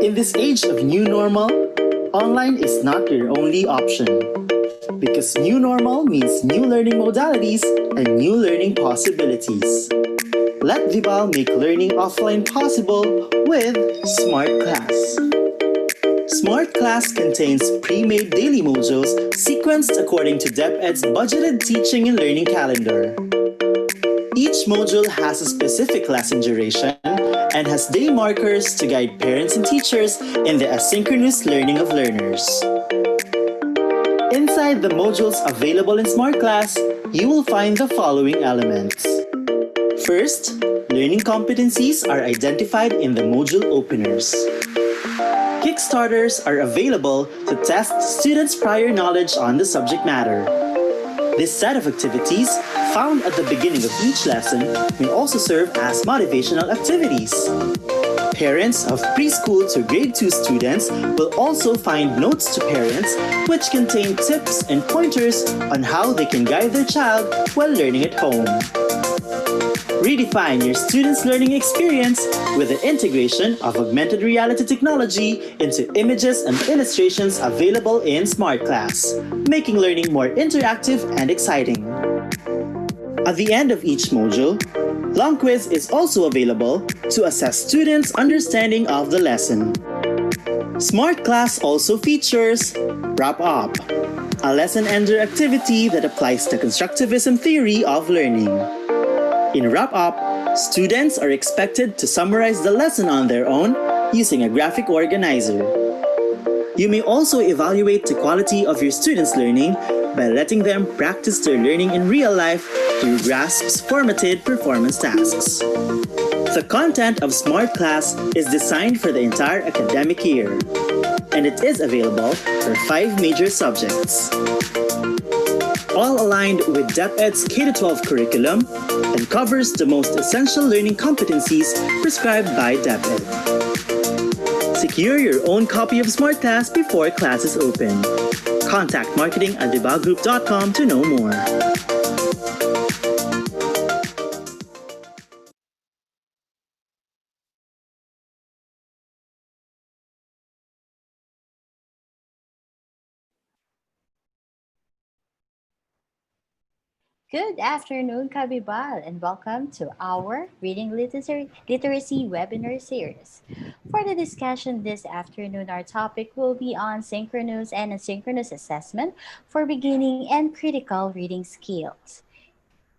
In this age of new normal, online is not your only option. Because new normal means new learning modalities and new learning possibilities. Let Vibal make learning offline possible with Smart Class. Smart Class contains pre-made daily modules sequenced according to DepEd's budgeted teaching and learning calendar. Each module has a specific lesson duration and has day markers to guide parents and teachers in the asynchronous learning of learners. Inside the modules available in Smart Class, you will find the following elements. First, learning competencies are identified in the module openers. Kickstarters are available to test students' prior knowledge on the subject matter. This set of activities, found at the beginning of each lesson, may also serve as motivational activities. Parents of preschool to grade 2 students will also find notes to parents which contain tips and pointers on how they can guide their child while learning at home. Redefine your students' learning experience with the integration of augmented reality technology into images and illustrations available in Smart Class, making learning more interactive and exciting. At the end of each module, Long Quiz is also available to assess students' understanding of the lesson. Smart Class also features Wrap Up, a lesson ender activity that applies the constructivism theory of learning. In Wrap Up, students are expected to summarize the lesson on their own using a graphic organizer. You may also evaluate the quality of your students' learning by letting them practice their learning in real life through GRASP's formative performance tasks. The content of Smart Class is designed for the entire academic year, and it is available for 5 major subjects. All aligned with DepEd's K-12 curriculum and covers the most essential learning competencies prescribed by DepEd. Secure your own copy of Smart Class before classes open. Contact marketing@vibalgroup.com to know more. Good afternoon, Kabibal, and welcome to our Literacy webinar series. For the discussion this afternoon, our topic will be on synchronous and asynchronous assessment for beginning and critical reading skills.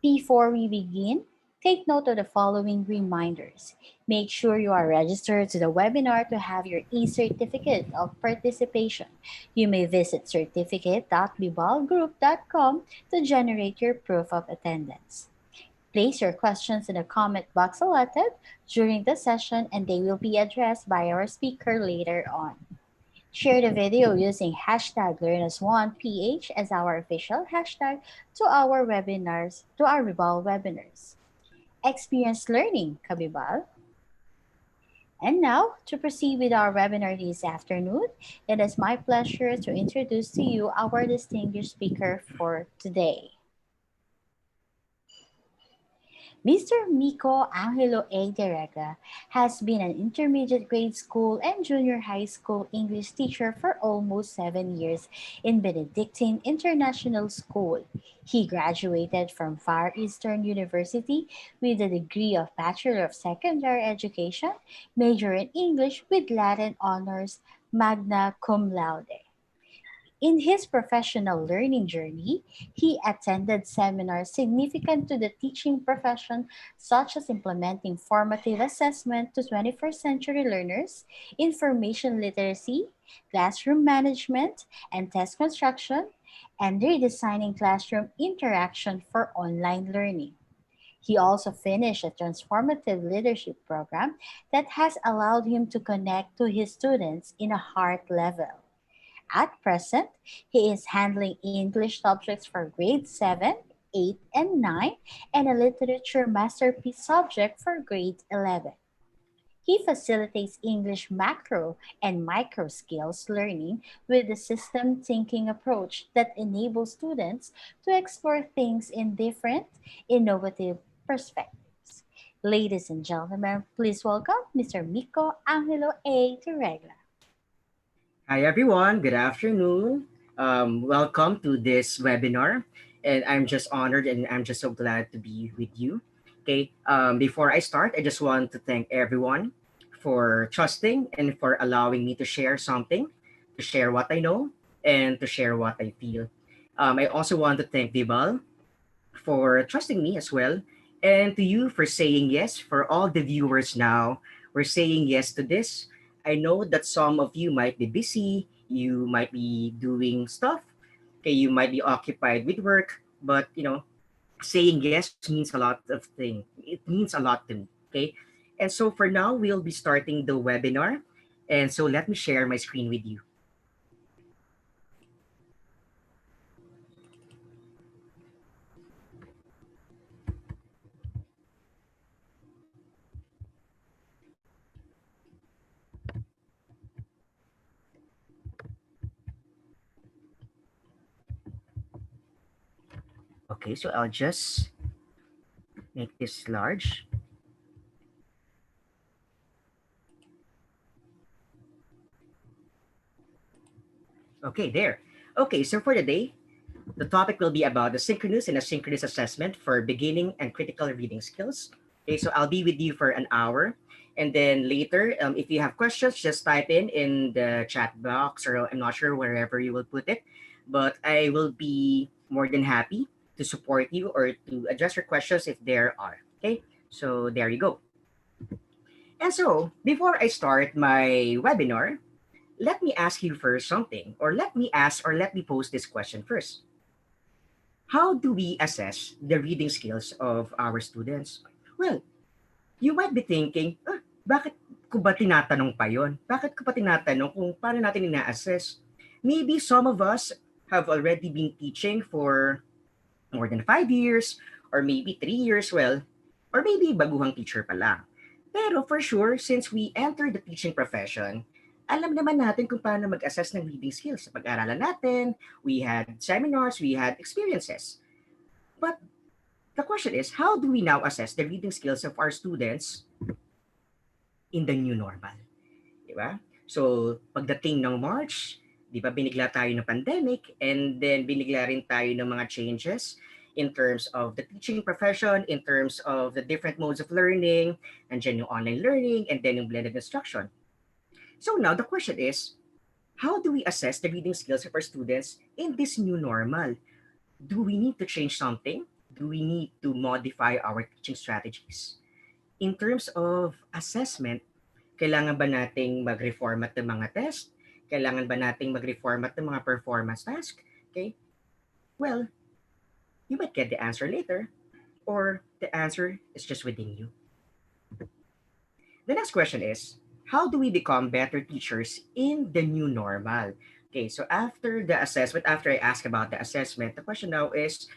Before we begin, take note of the following reminders. Make sure you are registered to the webinar to have your e-certificate of participation. You may visit certificate.bibalgroup.com to generate your proof of attendance. Place your questions in the comment box allotted during the session and they will be addressed by our speaker later on. Share the video using hashtag LearnAs1PH as our official hashtag to our Bibal webinars. Experience learning, Kabibal. And now, to proceed with our webinar this afternoon, it is my pleasure to introduce to you our distinguished speaker for today. Mr. Miko Angelo A. Derega has been an intermediate grade school and junior high school English teacher for almost 7 years in Benedictine International School. He graduated from Far Eastern University with a degree of Bachelor of Secondary Education, major in English with Latin honors, magna cum laude. In his professional learning journey, he attended seminars significant to the teaching profession, such as implementing formative assessment to 21st century learners, information literacy, classroom management, and test construction, and redesigning classroom interaction for online learning. He also finished a transformative leadership program that has allowed him to connect to his students in a heart level. At present, he is handling English subjects for grade 7, 8, and 9, and a literature masterpiece subject for grade 11. He facilitates English macro and micro skills learning with the system thinking approach that enables students to explore things in different, innovative perspectives. Ladies and gentlemen, please welcome Mr. Miko Angelo A. Regla. Hi everyone, good afternoon. Welcome to this webinar, and I'm just honored and I'm just so glad to be with you. Okay, before I start, I just want to thank everyone for trusting and for allowing me to share something, to share what I know, and to share what I feel. I also want to thank Vibal for trusting me as well, and to you for saying yes. For all the viewers now, we're saying yes to this. I know that some of you might be busy, you might be doing stuff, okay, you might be occupied with work, but saying yes means a lot of things. It means a lot to me, okay? And so for now, we'll be starting the webinar. And so let me share my screen with you. Okay, so I'll just make this large. Okay, there. Okay, so for the day, the topic will be about the synchronous and asynchronous assessment for beginning and critical reading skills. Okay, so I'll be with you for an hour. And then later, if you have questions, just type in the chat box, or I'm not sure wherever you will put it. But I will be more than happy to support you or to address your questions if there are. Okay, so there you go. And so before I start my webinar, let me ask you first something, or let me pose this question first. How do we assess the reading skills of our students? Well, you might be thinking, bakit ko ba tinatanong pa yon? Bakit ko pa tinatanong kung paano natin ina-assess? Maybe some of us have already been teaching for more than 5 years, or maybe 3 years, well, or maybe baguhang teacher pa lang. Pero for sure, since we entered the teaching profession, alam naman natin kung paano mag-assess ng reading skills. Sa pag-aaralan natin, we had seminars, we had experiences. But the question is, how do we now assess the reading skills of our students in the new normal? Di ba? So, pagdating ng March, di ba binigla tayo ng pandemic, and then binigla rin tayo ng mga changes in terms of the teaching profession, in terms of the different modes of learning, and then yung online learning, and then yung blended instruction. So now the question is, how do we assess the reading skills of our students in this new normal? Do we need to change something? Do we need to modify our teaching strategies? In terms of assessment, kailangan ba nating mag-reformat ng mga test? Kailangan ba nating mag-reformat ng mga performance task? Okay? Well, you might get the answer later, or the answer is just within you. The next question is, how do we become better teachers in the new normal? Okay, so after the assessment, after I ask about the assessment, the question now is,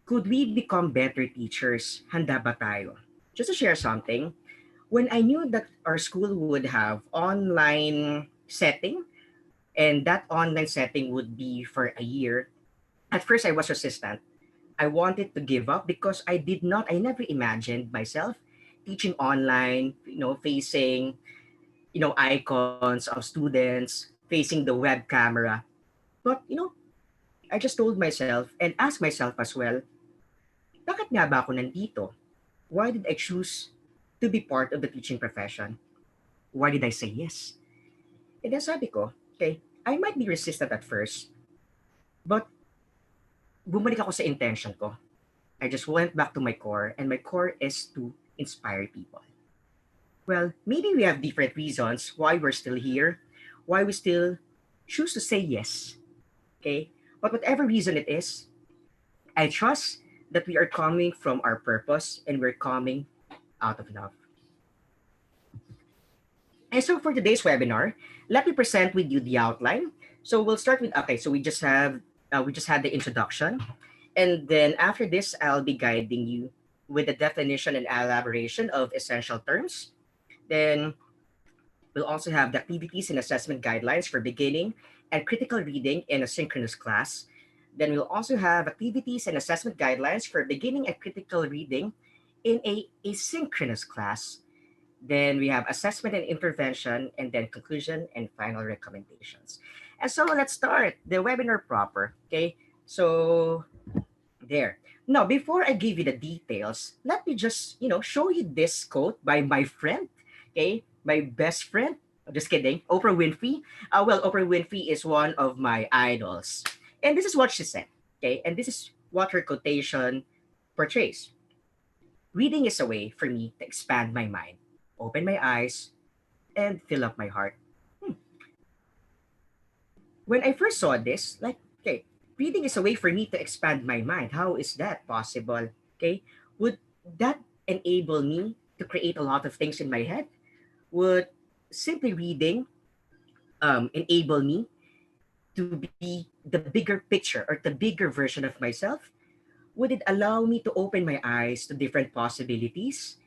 could we become better teachers? Handa ba tayo? Just to share something, when I knew that our school would have online setting, and that online setting would be for a year, at first I was resistant. I wanted to give up because I never imagined myself teaching online, facing, icons of students, facing the web camera. But, I just told myself and asked myself as well, bakit nga ba ako nandito? Why did I choose to be part of the teaching profession? Why did I say yes? And then sabi ko, okay, I might be resistant at first, but bumalik ako sa intention ko. I just went back to my core, and my core is to inspire people. Well, maybe we have different reasons why we're still here, why we still choose to say yes. Okay? But whatever reason it is, I trust that we are coming from our purpose and we're coming out of love. And so for today's webinar, let me present with you the outline. So we'll start with, okay, so we just had the introduction. And then after this, I'll be guiding you with the definition and elaboration of essential terms. Then we'll also have the activities and assessment guidelines for beginning and critical reading in a synchronous class. Then we'll also have activities and assessment guidelines for beginning and critical reading in a asynchronous class, then we have assessment and intervention, and then conclusion and final recommendations. And so let's start the webinar proper. Okay, so there. Now, before I give you the details, let me just, show you this quote by my friend, okay? My best friend. Just kidding. Oprah Winfrey. Well, Oprah Winfrey is one of my idols. And this is what she said, okay? And this is what her quotation portrays. Reading is a way for me to expand my mind, open my eyes, and fill up my heart. Hmm. When I first saw this, like, okay, reading is a way for me to expand my mind. How is that possible? Okay, would that enable me to create a lot of things in my head? Would simply reading enable me to be the bigger picture or the bigger version of myself? Would it allow me to open my eyes to different possibilities?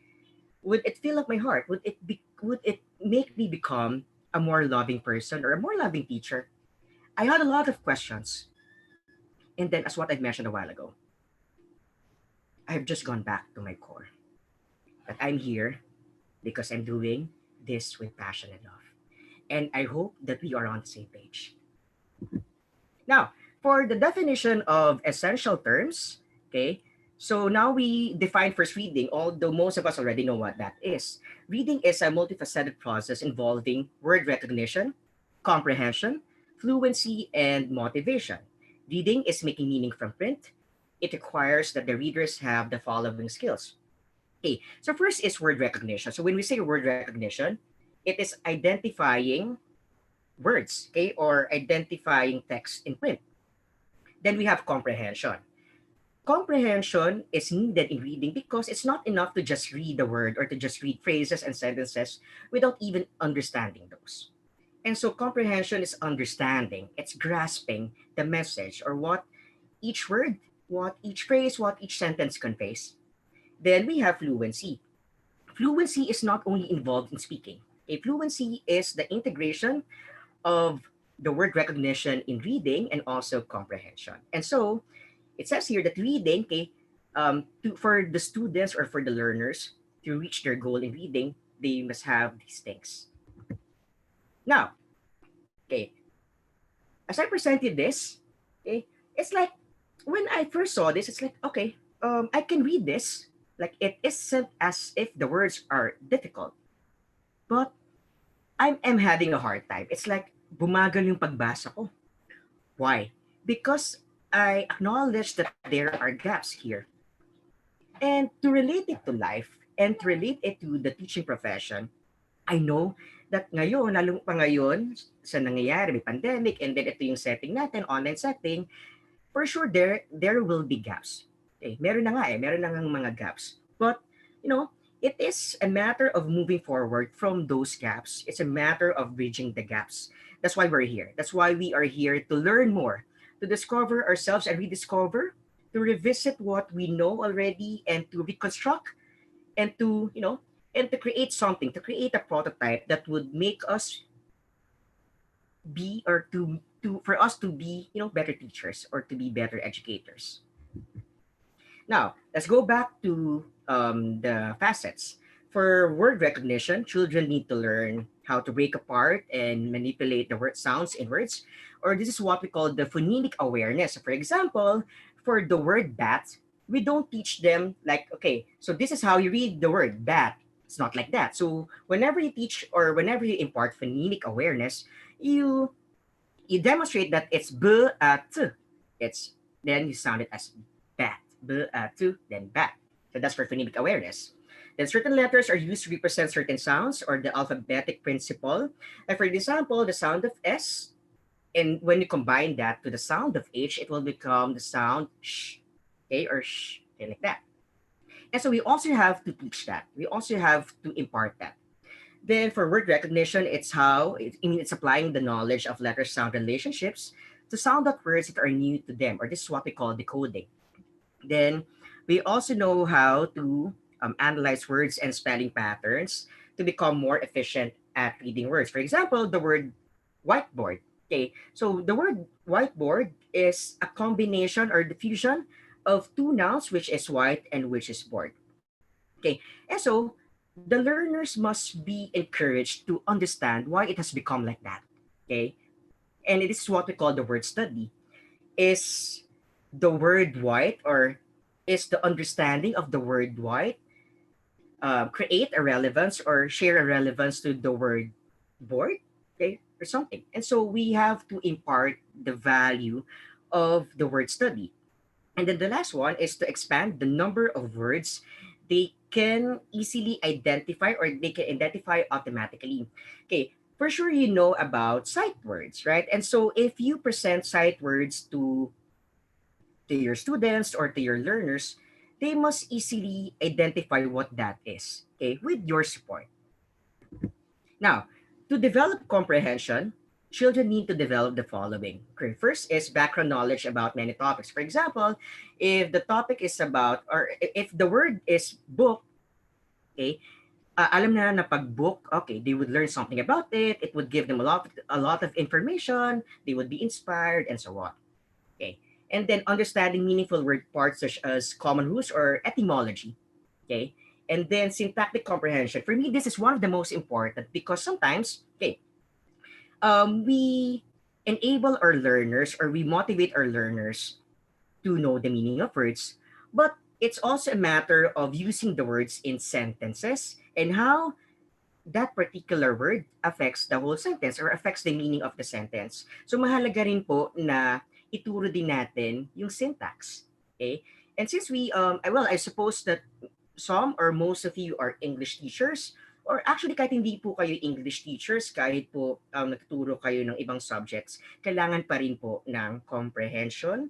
Would it fill up my heart? Would it make me become a more loving person or a more loving teacher? I had a lot of questions. And then, as what I mentioned a while ago, I've just gone back to my core. That I'm here because I'm doing this with passion and love. And I hope that we are on the same page. Now, for the definition of essential terms, okay, so now we define first reading, although most of us already know what that is. Reading is a multifaceted process involving word recognition, comprehension, fluency, and motivation. Reading is making meaning from print. It requires that the readers have the following skills. Okay, so first is word recognition. So when we say word recognition, it is identifying words, okay, or identifying text in print. Then we have comprehension. Comprehension is needed in reading because it's not enough to just read the word or to just read phrases and sentences without even understanding those. And so comprehension is understanding, it's grasping the message or what each word, what each phrase, what each sentence conveys. Then we have fluency. Fluency is not only involved in speaking. A fluency is the integration of the word recognition in reading and also comprehension. And so it says here that reading, okay, for the students or for the learners to reach their goal in reading, they must have these things. Now, okay, as I presented this, okay, it's like when I first saw this, it's like, okay, I can read this. Like it isn't as if the words are difficult, but I'm having a hard time. It's like bumagal yung pagbasa ko. Why? Because I acknowledge that there are gaps here. And to relate it to life and to relate it to the teaching profession, I know that ngayon, lalo pa ngayon, sa nangyayari, may pandemic, and then ito yung setting natin, online setting, for sure there will be gaps. Okay, meron na nga mga gaps. But, it is a matter of moving forward from those gaps. It's a matter of bridging the gaps. That's why we're here. That's why we are here to learn more, to discover ourselves and rediscover, to revisit what we know already and to reconstruct and to create something, to create a prototype that would make us be or to for us to be better teachers or to be better educators. Now let's go back to the facets. For word recognition, children need to learn how to break apart and manipulate the word sounds in words, or this is what we call the phonemic awareness. For example, for the word bat, we don't teach them like, okay, so this is how you read the word bat. It's not like that. So whenever you teach or whenever you impart phonemic awareness, you demonstrate that it's b a t. It's then you sound it as bat, b a t, then bat. So that's for phonemic awareness. Then certain letters are used to represent certain sounds or the alphabetic principle. And for example, the sound of S, and when you combine that to the sound of H, it will become the sound sh, okay, or sh, okay, like that. And so we also have to teach that. We also have to impart that. Then for word recognition, it's applying the knowledge of letter sound relationships to sound out words that are new to them, or this is what we call decoding. Then we also know how to analyze words and spelling patterns to become more efficient at reading words. For example, the word whiteboard. Okay, so the word whiteboard is a combination or the fusion of two nouns, which is white and which is board. Okay, and so the learners must be encouraged to understand why it has become like that. Okay, and it is what we call the word study. Is the word white, or is the understanding of the word white create a relevance or share a relevance to the word board, okay, or something. And so we have to impart the value of the word study. And then the last one is to expand the number of words they can easily identify, or they can identify automatically. Okay, for sure you know about sight words, right? And so if you present sight words to your students or to your learners, they must easily identify what that is, okay, with your support. Now, to develop comprehension, children need to develop the following. Okay, first is background knowledge about many topics. For example, if the topic is about, or if the word is book, okay, alam na na pag book, okay, they would learn something about it. It would give them a lot of information. They would be inspired and so on. Okay. And then understanding meaningful word parts such as common roots or etymology. Okay. And then syntactic comprehension. For me, this is one of the most important because sometimes, okay, we enable our learners, or we motivate our learners to know the meaning of words, but it's also a matter of using the words in sentences and how that particular word affects the whole sentence or affects the meaning of the sentence. So mahalaga rin po na ituro din natin yung syntax. Okay? And since I suppose that some or most of you are English teachers, or actually kahit hindi po kayo English teachers, kahit po nagtuturo kayo ng ibang subjects, kailangan pa rin po ng comprehension,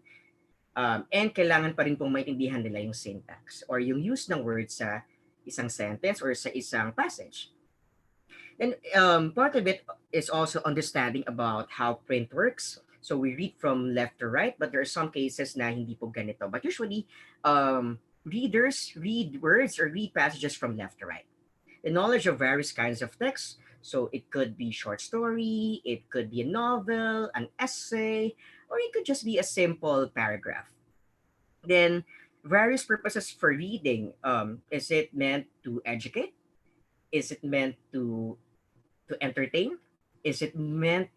and kailangan pa rin pong maintindihan nila yung syntax or yung use ng words sa isang sentence or sa isang passage. And part of it is also understanding about how print works. So we read from left to right, but there are some cases na hindi po ganito. But usually, readers read words or read passages from left to right. The knowledge of various kinds of text. So it could be short story, it could be a novel, an essay, or it could just be a simple paragraph. Then various purposes for reading. Is it meant to educate? Is it meant to entertain? Is it meant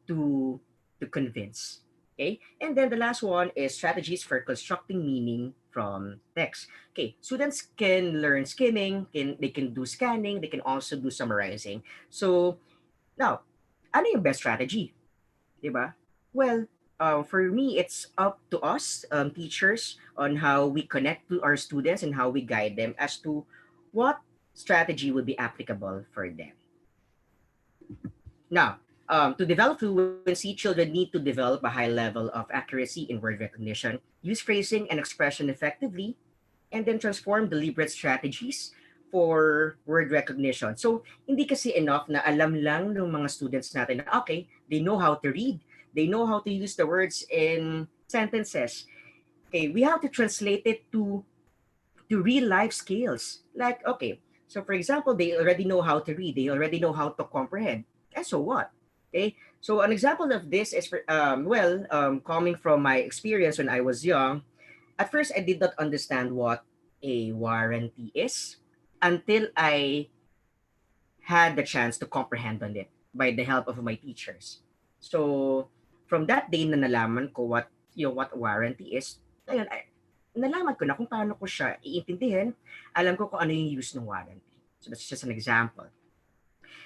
to convince? Okay, and then the last one is strategies for constructing meaning from text. Okay, students can learn skimming, they can do scanning, they can also do summarizing. So now, ano yung best strategy? Diba? Well, for me, it's up to us, teachers, on how we connect to our students and how we guide them as to what strategy would be applicable for them. Now, to develop fluency, children need to develop a high level of accuracy in word recognition, use phrasing and expression effectively, and then transform deliberate strategies for word recognition. So, hindi kasi enough na alam lang ng mga students natin na, okay, they know how to read, they know how to use the words in sentences. Okay, we have to translate it to real life skills. Like, okay, so for example, they already know how to read, they already know how to comprehend. And so what? Okay, so an example of this is coming from my experience when I was young. At first, I did not understand what a warranty is until I had the chance to comprehend on it by the help of my teachers. So from that day na nalaman ko what warranty is, ayun, nalaman ko na kung paano ko siya iintindihin, alam ko kung ano yung use ng warranty. So that's just an example.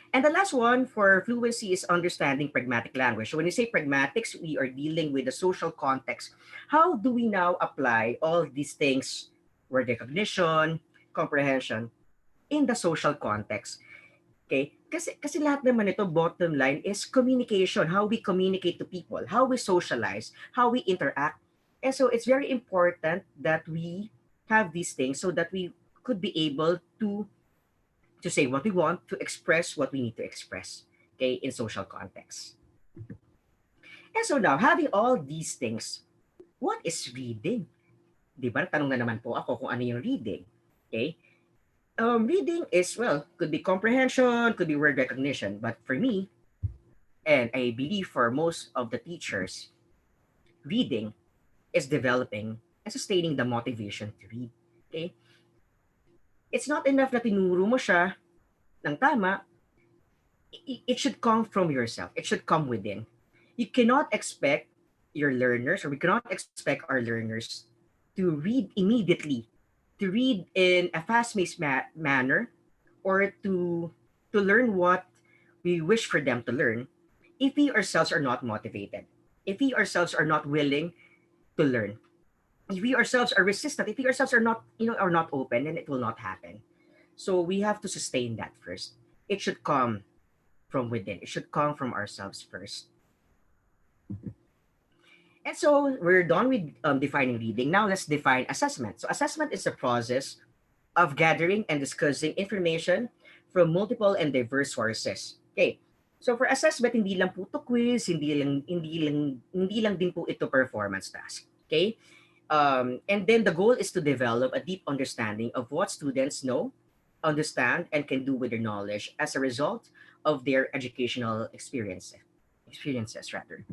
And the last one for fluency is understanding pragmatic language. So when we say pragmatics, we are dealing with the social context. How do we now apply all these things, word recognition, comprehension, in the social context? Okay? Kasi lahat naman ito, bottom line, is communication, how we communicate to people, how we socialize, how we interact. And so it's very important that we have these things so that we could be able to say what we want, to express what we need to express, okay, in social context. And so now, having all these things, what is reading? Di ba? Tanong na naman po ako kung ano yung reading. Okay? Reading is, could be comprehension, could be word recognition. But for me, and I believe for most of the teachers, reading is developing and sustaining the motivation to read. Okay? It's not enough na tinuro mo siya ng tama. It should come from yourself. It should come within. You cannot expect your learners, or we cannot expect our learners to read immediately, to read in a fast-paced manner, or to learn what we wish for them to learn if we ourselves are not motivated, if we ourselves are not willing to learn, if we ourselves are resistant, if we ourselves are not, are not open, then it will not happen. So we have to sustain that first. It should come from within. It should come from ourselves first. And so we're done with defining reading. Now let's define assessment. So assessment is a process of gathering and discussing information from multiple and diverse sources. Okay. So for assessment, hindi lang po to quiz, hindi lang din po ito performance task. Okay? And then the goal is to develop a deep understanding of what students know, understand, and can do with their knowledge as a result of their educational experiences rather.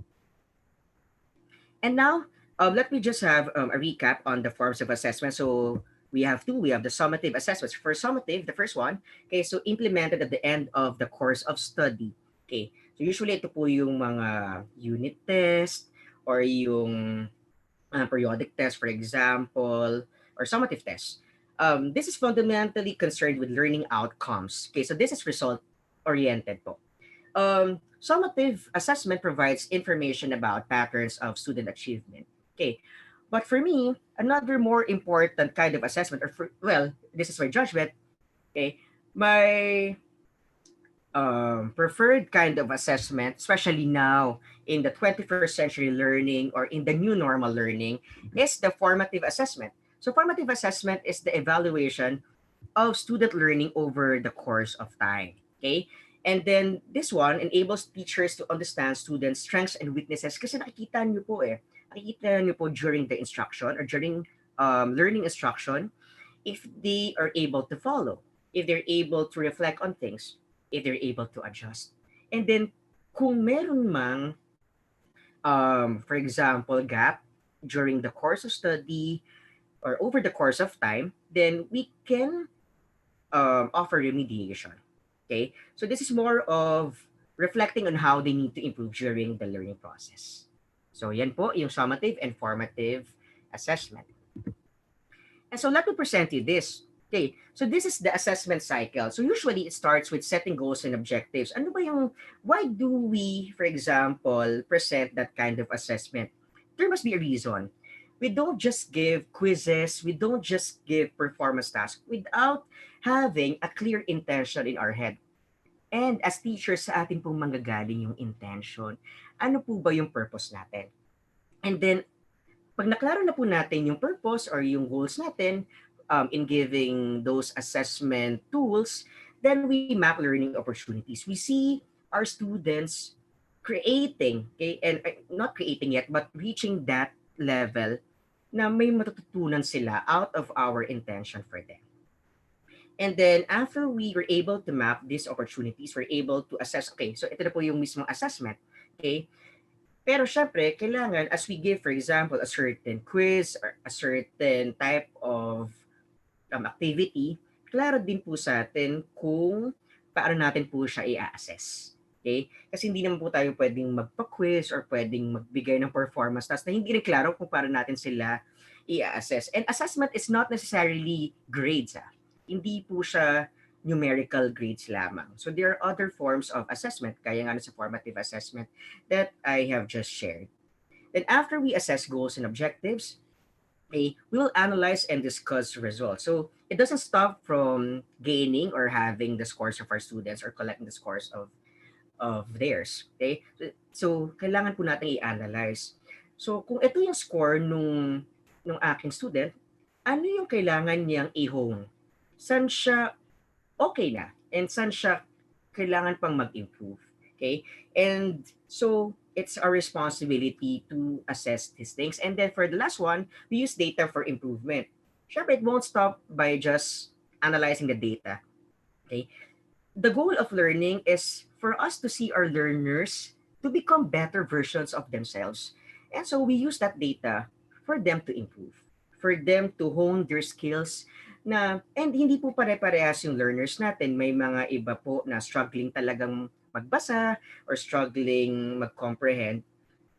And now, let me just have a recap on the forms of assessment. So we have two. We have the summative assessments. For summative, the first one, okay, so implemented at the end of the course of study. Okay, so usually ito po yung mga unit test or yung periodic test, for example, or summative test. This is fundamentally concerned with learning outcomes. Okay, so this is result-oriented po. Summative assessment provides information about patterns of student achievement. Okay, but for me, another more important kind of assessment, well, this is my judgment. Okay, my preferred kind of assessment, especially now in the 21st century learning or in the new normal learning, is the formative assessment. So formative assessment is the evaluation of student learning over the course of time. Okay? And then this one enables teachers to understand students' strengths and weaknesses kasi nakikita nyo po nakikita nyo po during the instruction or during learning instruction if they are able to follow, if they're able to reflect on things, if they're able to adjust. And then kung meron mang, for example, gap during the course of study or over the course of time, then we can offer remediation. Okay, so this is more of reflecting on how they need to improve during the learning process. So yan po yung summative and formative assessment. And so let me present you this. Okay, so this is the assessment cycle. So usually it starts with setting goals and objectives. Ano ba yung, why do we, for example, present that kind of assessment? There must be a reason. We don't just give quizzes, we don't just give performance tasks without having a clear intention in our head. And as teachers, sa atin pong manggagaling yung intention. Ano po ba yung purpose natin? And then, pag naklaro na po natin yung purpose or yung goals natin in giving those assessment tools, then we map learning opportunities. We see our students creating, okay, and not creating yet, but reaching that level na may matututunan sila out of our intention for them. And then after we were able to map these opportunities, we're able to assess, okay, so ito na po yung mismong assessment, okay? Pero syempre, kailangan as we give, for example, a certain quiz or a certain type of activity, klaro din po sa atin kung paano natin po siya i-assess. Okay? Kasi hindi naman po tayo pwedeng magpa-quiz or pwedeng magbigay ng performance task na hindi rin klaro kung paano natin sila i-assess. And assessment is not necessarily grades. Hindi po siya numerical grades lamang. So there are other forms of assessment, kaya nga sa formative assessment that I have just shared. Then after we assess goals and objectives, we will analyze and discuss results. So it doesn't stop from gaining or having the scores of our students or collecting the scores of theirs. Okay? So kailangan po natin i-analyze. So kung ito yung score nung aking student, ano yung kailangan niyang i-hone? Saan siya okay na? And saan siya kailangan pang mag-improve? Okay? And so it's our responsibility to assess these things. And then for the last one, we use data for improvement. Sure, it won't stop by just analyzing the data. Okay? The goal of learning is for us to see our learners to become better versions of themselves. And so we use that data for them to improve, for them to hone their skills And hindi po pare-parehas yung learners natin. May mga iba po na struggling talagang magbasa or struggling mag-comprehend.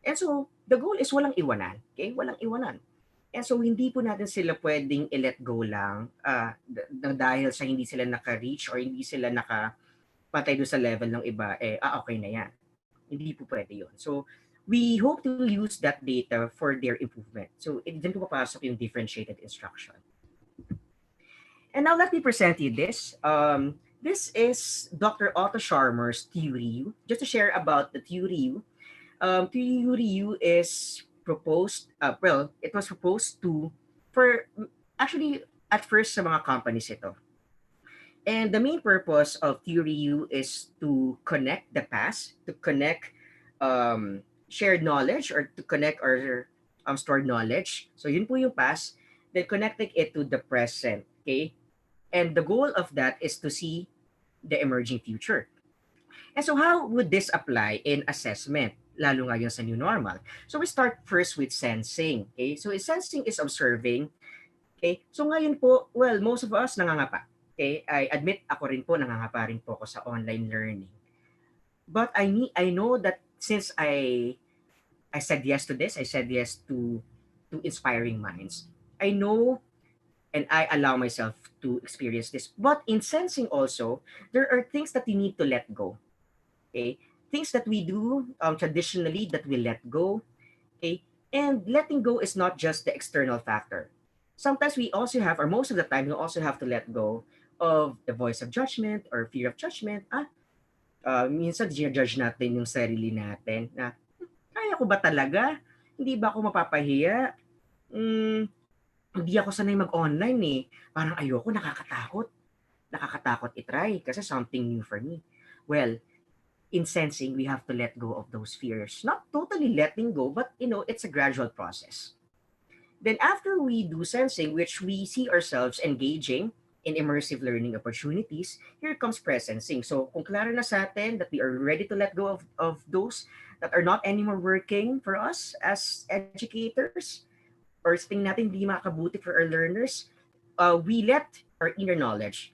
And so, the goal is walang iwanan. Okay? Walang iwanan. And so, hindi po natin sila pwedeng i-let go lang dahil sa hindi sila naka-reach or hindi sila nakapatay doon sa level ng iba, okay na yan. Hindi po pwede yun. So, we hope to use that data for their improvement. So, dyan po papasok yung differentiated instruction. And now let me present you this. This is Dr. Otto Scharmer's theory U. Just to share about the theory U, theory U is proposed, it was proposed actually, at first sa mga companies ito. And the main purpose of theory U is to connect the past, to connect shared knowledge, or to connect our stored knowledge. So yun po yung past, then connecting it to the present, okay? And the goal of that is to see the emerging future. And so how would this apply in assessment, lalo ngayon sa new normal? So we start first with sensing. Okay? So sensing is observing. Okay? So ngayon po, well, most of us nangangapa. Okay? I admit ako rin po, nangangapa rin po ako sa online learning. But I know that since I said yes to this, I said yes to inspiring minds. I know and I allow myself to experience this. But in sensing also, there are things that you need to let go. Okay? Things that we do traditionally that we let go. Okay? And letting go is not just the external factor. Sometimes we also have, or most of the time, we also have to let go of the voice of judgment or fear of judgment. Minsan, judge natin yung sarili natin na, kaya ko ba talaga? Hindi ba ako mapapahiya? Hindi ako sanay mag-online eh. Parang ayoko, nakakatakot. Nakakatakot itry kasi something new for me. Well, in sensing, we have to let go of those fears. Not totally letting go, but it's a gradual process. Then after we do sensing, which we see ourselves engaging in immersive learning opportunities, here comes presencing. So kung klaro na sa atin that we are ready to let go of those that are not anymore working for us as educators, or tingin natin hindi makabuti for our learners, we let our inner knowledge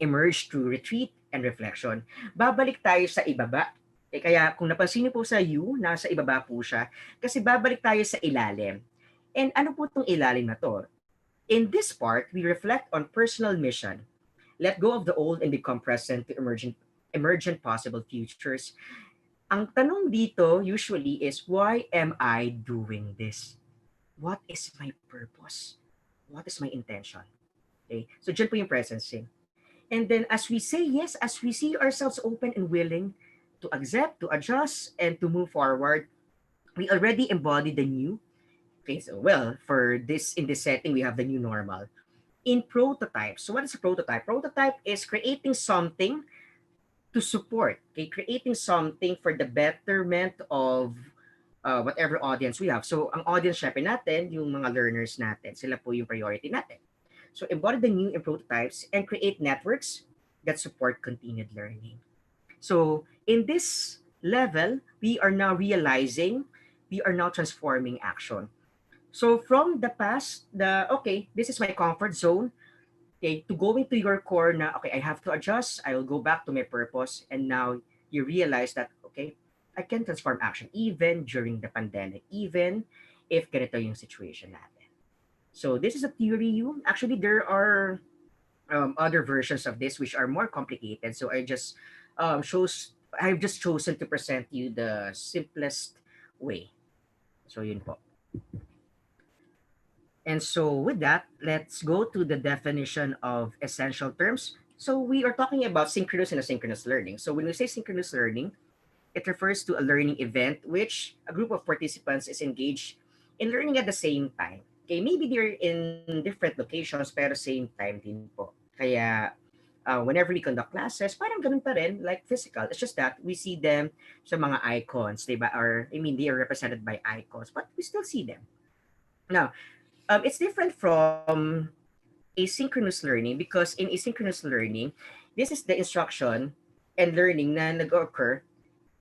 emerge through retreat and reflection. Babalik tayo sa ibaba. Kaya kung napansin niyo po sa U, nasa ibaba po siya, kasi babalik tayo sa ilalim. And ano po itong ilalim na to? In this part, we reflect on personal mission. Let go of the old and become present to emergent possible futures. Ang tanong dito usually is, why am I doing this? What is my purpose? What is my intention? Okay, so dyan po yung presencing. And then as we say yes, as we see ourselves open and willing to accept, to adjust, and to move forward, we already embody the new. Okay, so well, in this setting, we have the new normal. In prototype, so what is a prototype? Prototype is creating something to support, okay, creating something for the betterment of whatever audience we have. So, ang audience syempre natin, yung mga learners natin, sila po yung priority natin. So, embody the new in prototypes and create networks that support continued learning. So, in this level, we are now realizing, we are now transforming action. So, from the past, okay, this is my comfort zone, okay, to going to your core na, okay, I have to adjust, I will go back to my purpose, and now you realize that, okay, I can transform action even during the pandemic, even if ganito yung situation natin. So this is a theory. Actually, there are other versions of this which are more complicated. So I've just chosen to present you the simplest way. So yun po. And so with that, let's go to the definition of essential terms. So we are talking about synchronous and asynchronous learning. So when we say synchronous learning, it refers to a learning event which a group of participants is engaged in learning at the same time. Okay, maybe they're in different locations pero same time din po. Kaya whenever we conduct classes, parang ganun pa rin, like physical. It's just that we see them sa mga icons, diba? Or, they are represented by icons, but we still see them. Now, it's different from asynchronous learning because in asynchronous learning, this is the instruction and learning na nag-occur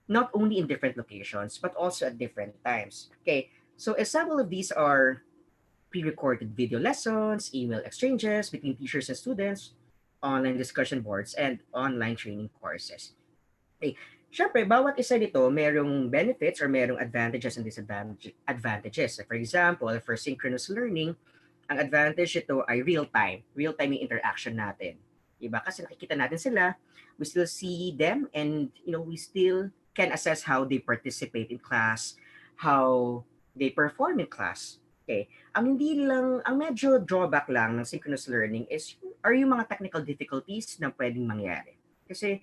not only in different locations, but also at different times. Okay, so example of these are pre-recorded video lessons, email exchanges between teachers and students, online discussion boards, and online training courses. Okay. Siyempre, bawat isa nito merong benefits or merong advantages and disadvantages. For example, for synchronous learning, ang advantage ito ay real-time. Real-time yung interaction natin. Diba? Kasi nakikita natin sila, we still see them, and we still can assess how they participate in class, how they perform in class. Okay. Ang medyo drawback lang ng synchronous learning is are yung mga technical difficulties na pwedeng mangyari. Kasi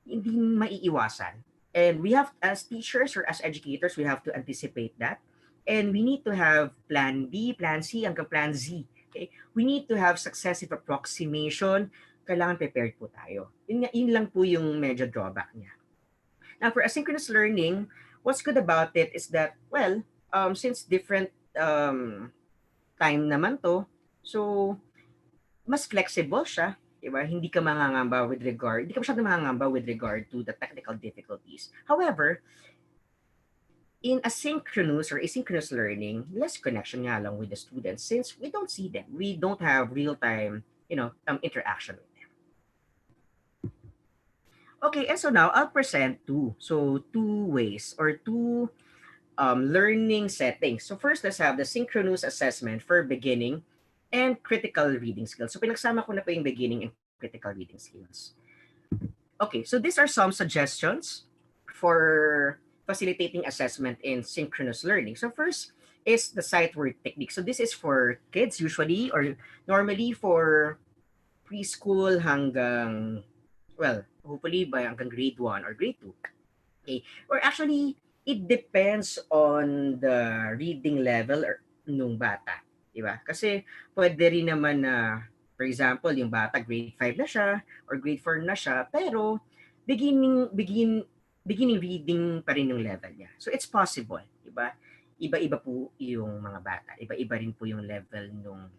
hindi maiiwasan. And we have, as teachers or as educators, we have to anticipate that. And we need to have plan B, plan C, hanggang plan Z. Okay? We need to have successive approximation. Kailangan prepared po tayo. Yun lang po yung medyo drawback niya. Now, for asynchronous learning, what's good about it is that, well, since different time naman to, so mas flexible siya. Diba? Hindi ka masyadong mangangamba with regard to the technical difficulties. However, in asynchronous or asynchronous learning, less connection nga lang with the students since we don't see them. We don't have real-time, interaction with them. Okay, and so now I'll present two ways or two learning settings. So first, let's have the synchronous assessment for beginning and critical reading skills. So pinagsama ko na po yung beginning and critical reading skills. Okay, so these are some suggestions for facilitating assessment in synchronous learning. So first is the sight word technique. So this is for kids usually or normally for preschool hanggang, well, hopefully by hanggang grade 1 or grade 2. Okay, or actually, it depends on the reading level nung bata. Diba? Kasi pwede rin naman na, for example, yung bata grade 5 na siya or grade 4 na siya, pero beginning reading pa rin yung level niya. So it's possible, diba? Iba-iba po yung mga bata. Iba-iba rin po yung level nung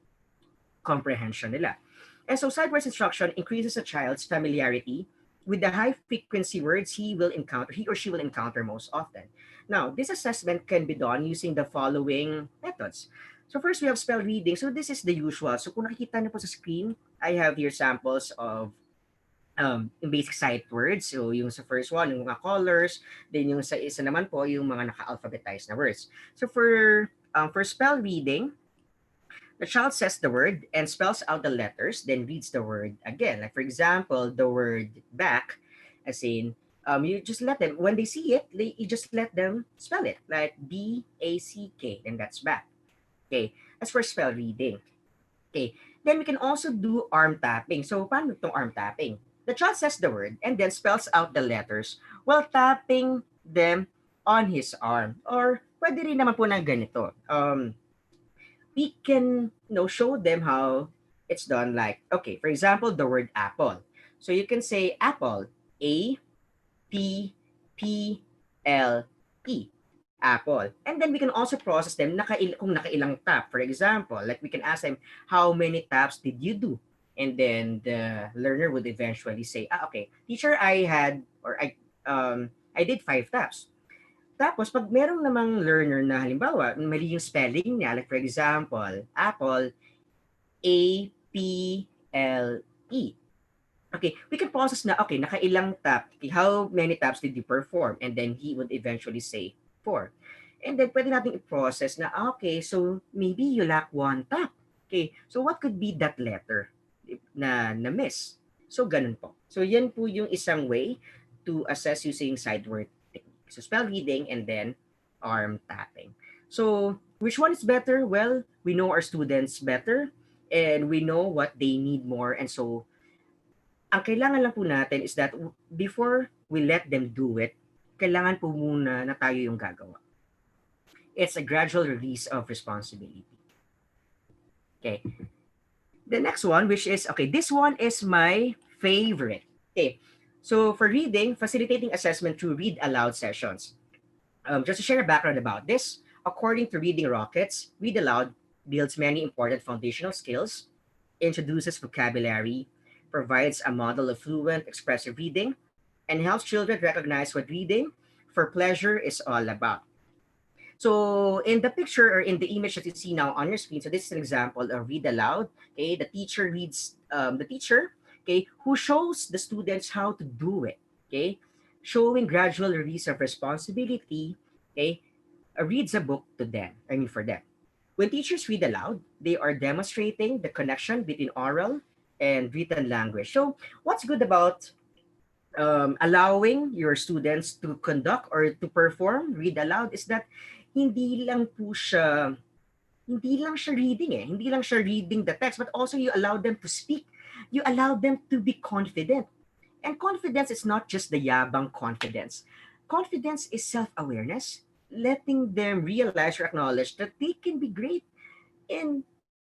comprehension nila. And so sight words instruction increases a child's familiarity with the high frequency words he or she will encounter most often. Now, this assessment can be done using the following methods. So first, we have spell reading. So this is the usual. So kung nakikita niyo po sa screen, I have here samples of basic sight words. So yung sa first one, yung mga colors. Then yung sa isa naman po, yung mga naka-alphabetized na words. So for spell reading, the child says the word and spells out the letters, then reads the word again. Like for example, the word back, as in, you just let them, when they see it, you just let them spell it, like B-A-C-K, and that's back. Okay, as for spell reading. Okay, then we can also do arm tapping. So, paano itong arm tapping? The child says the word and then spells out the letters while tapping them on his arm. Or, pwede rin naman po ng ganito. We can show them how it's done, like, okay, for example, the word apple. So, you can say apple, A-P-P-L-E. Apple. And then we can also process them kung nakailang tap. For example, like we can ask them, how many taps did you do? And then the learner would eventually say, okay, teacher, I did 5 taps. Tapos, pag merong namang learner na halimbawa, mali yung spelling niya, like for example, apple, A-P-L-E. Okay, we can process na, okay, nakailang tap, how many taps did you perform? And then he would eventually say, 4. And then pwede natin i-process na, okay, so maybe you lack 1 tap. Okay, so what could be that letter na miss? So ganun po. So yan po yung isang way to assess using sight word technique. So spell reading and then arm tapping. So which one is better? Well, we know our students better and we know what they need more. And so ang kailangan lang po natin is that before we let them do it, kailangan po muna na tayo yung gagawa. It's a gradual release of responsibility. Okay. The next one, which is, okay, this one is my favorite. Okay. So for reading, facilitating assessment through read aloud sessions. Just to share a background about this, according to Reading Rockets, read aloud builds many important foundational skills, introduces vocabulary, provides a model of fluent, expressive reading, and helps children recognize what reading for pleasure is all about. So in the picture or in the image that you see now on your screen, so this is an example of read aloud. Okay, the teacher reads, the teacher, okay, who shows the students how to do it. Okay, showing gradual release of responsibility. Okay, reads a book to them. I mean for them. When teachers read aloud, they are demonstrating the connection between oral and written language. So what's good about allowing your students to conduct or to perform read aloud is that hindi lang po siya hindi lang siya reading hindi lang siya reading the text, but also you allow them to speak, you allow them to be confident. And confidence is not just the yabang confidence. Confidence is self-awareness, letting them realize or acknowledge that they can be great in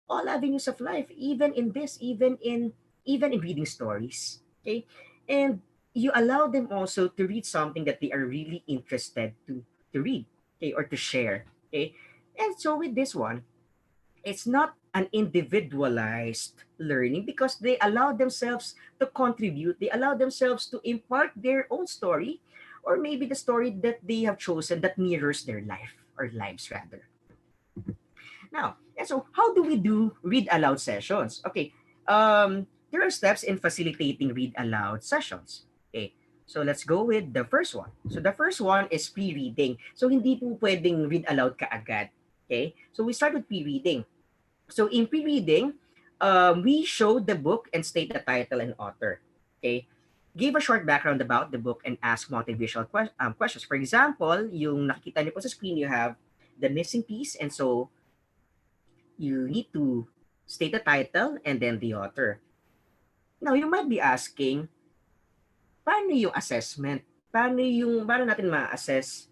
all avenues of life, even in this, even in reading stories. Okay, and you allow them also to read something that they are really interested to read, okay, or to share. Okay, and so with this one, it's not an individualized learning because they allow themselves to contribute, they allow themselves to impart their own story, or maybe the story that they have chosen that mirrors their life or lives rather. Now, yeah, so how do we do read aloud sessions? Okay, there are steps in facilitating read aloud sessions. Okay, so let's go with the first one. So the first one is pre-reading. So hindi po pwedeng read aloud kaagad. Okay, so we start with pre-reading. So in pre-reading, we show the book and state the title and author. Okay, give a short background about the book and ask motivational questions. For example, yung nakikita niyo po sa screen, you have the missing piece, and so you need to state the title and then the author. Now, you might be asking, paano yung assessment? Paano natin ma-assess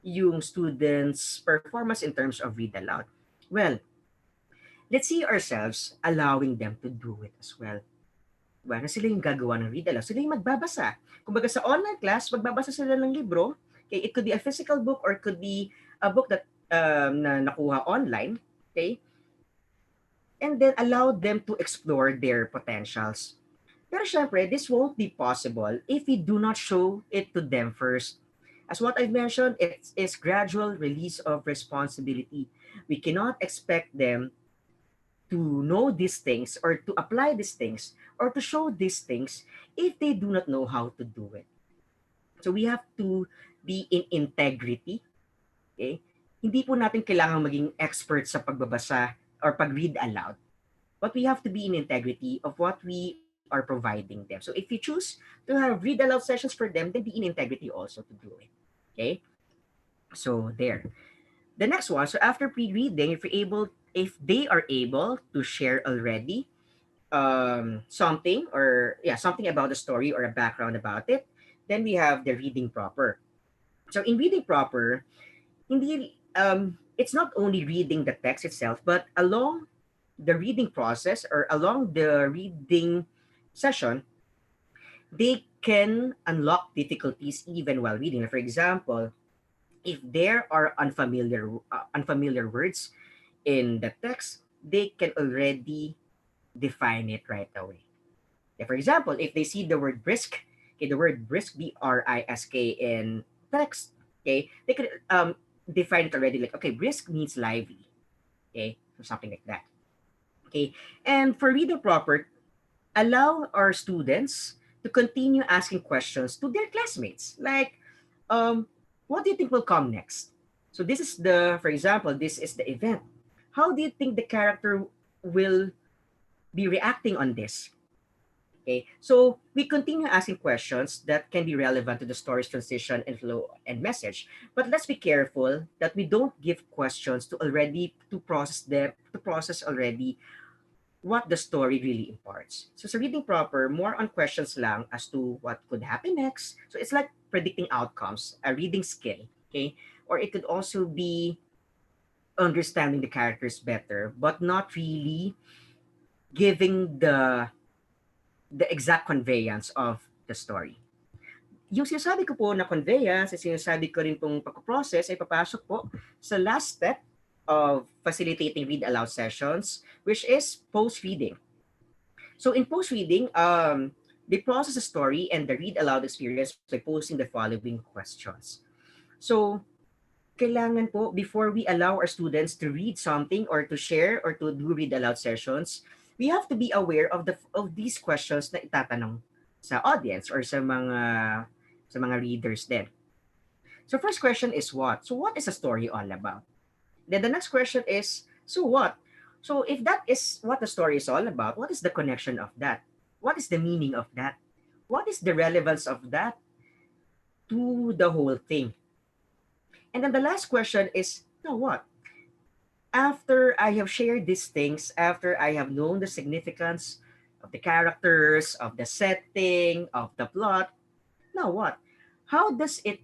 yung students' performance in terms of read aloud? Well, let's see ourselves allowing them to do it as well. Diba? Na sila yung gagawa ng read aloud. Sila yung magbabasa. Kumbaga sa online class, magbabasa sila ng libro. Okay? It could be a physical book or it could be a book that na nakuha online. Okay? And then allow them to explore their potentials. Pero syempre, this won't be possible if we do not show it to them first. As what I've mentioned, it's gradual release of responsibility. We cannot expect them to know these things or to apply these things or to show these things if they do not know how to do it. So we have to be in integrity. Okay? Hindi po natin kailangan maging expert sa pagbabasa or pag-read aloud. But we have to be in integrity of what we are providing them. So if you choose to have read aloud sessions for them, then be in integrity also to do it. Okay? So there. The next one, so after pre-reading, if they are able to share already something or something about the story or a background about it, then we have the reading proper. So in reading proper, hindi it's not only reading the text itself, but along the reading process or along the reading session, they can unlock difficulties even while reading. For example, if there are unfamiliar words in the text, they can already define it right away. For example, if they see the word brisk, okay, the word brisk, BRISK in text, okay, they could define it already like, okay, brisk means lively, okay, so something like that. Okay, and for reader proper, allow our students to continue asking questions to their classmates, like, what do you think will come next? So this is for example, this is the event. How do you think the character will be reacting on this? Okay, so we continue asking questions that can be relevant to the story's transition and flow and message. But let's be careful that we don't give questions to process already what the story really imparts. So sa reading proper, more on questions lang as to what could happen next. So it's like predicting outcomes, a reading skill, okay? Or it could also be understanding the characters better, but not really giving the exact conveyance of the story. Yung sinasabi ko po na conveyance, sinasabi ko rin pong pag-process ay papasok po sa last step of facilitating read aloud sessions, which is post-reading. So in post-reading, they process the story and the read aloud experience by posing the following questions. So kailangan po, before we allow our students to read something or to share or to do read aloud sessions, we have to be aware of these questions na itatanong sa audience or sa mga readers din. So first question is what? So what is a story all about? Then the next question is, so what? So if that is what the story is all about, what is the connection of that? What is the meaning of that? What is the relevance of that to the whole thing? And then the last question is, now what? After I have shared these things, after I have known the significance of the characters, of the setting, of the plot, now what? How does it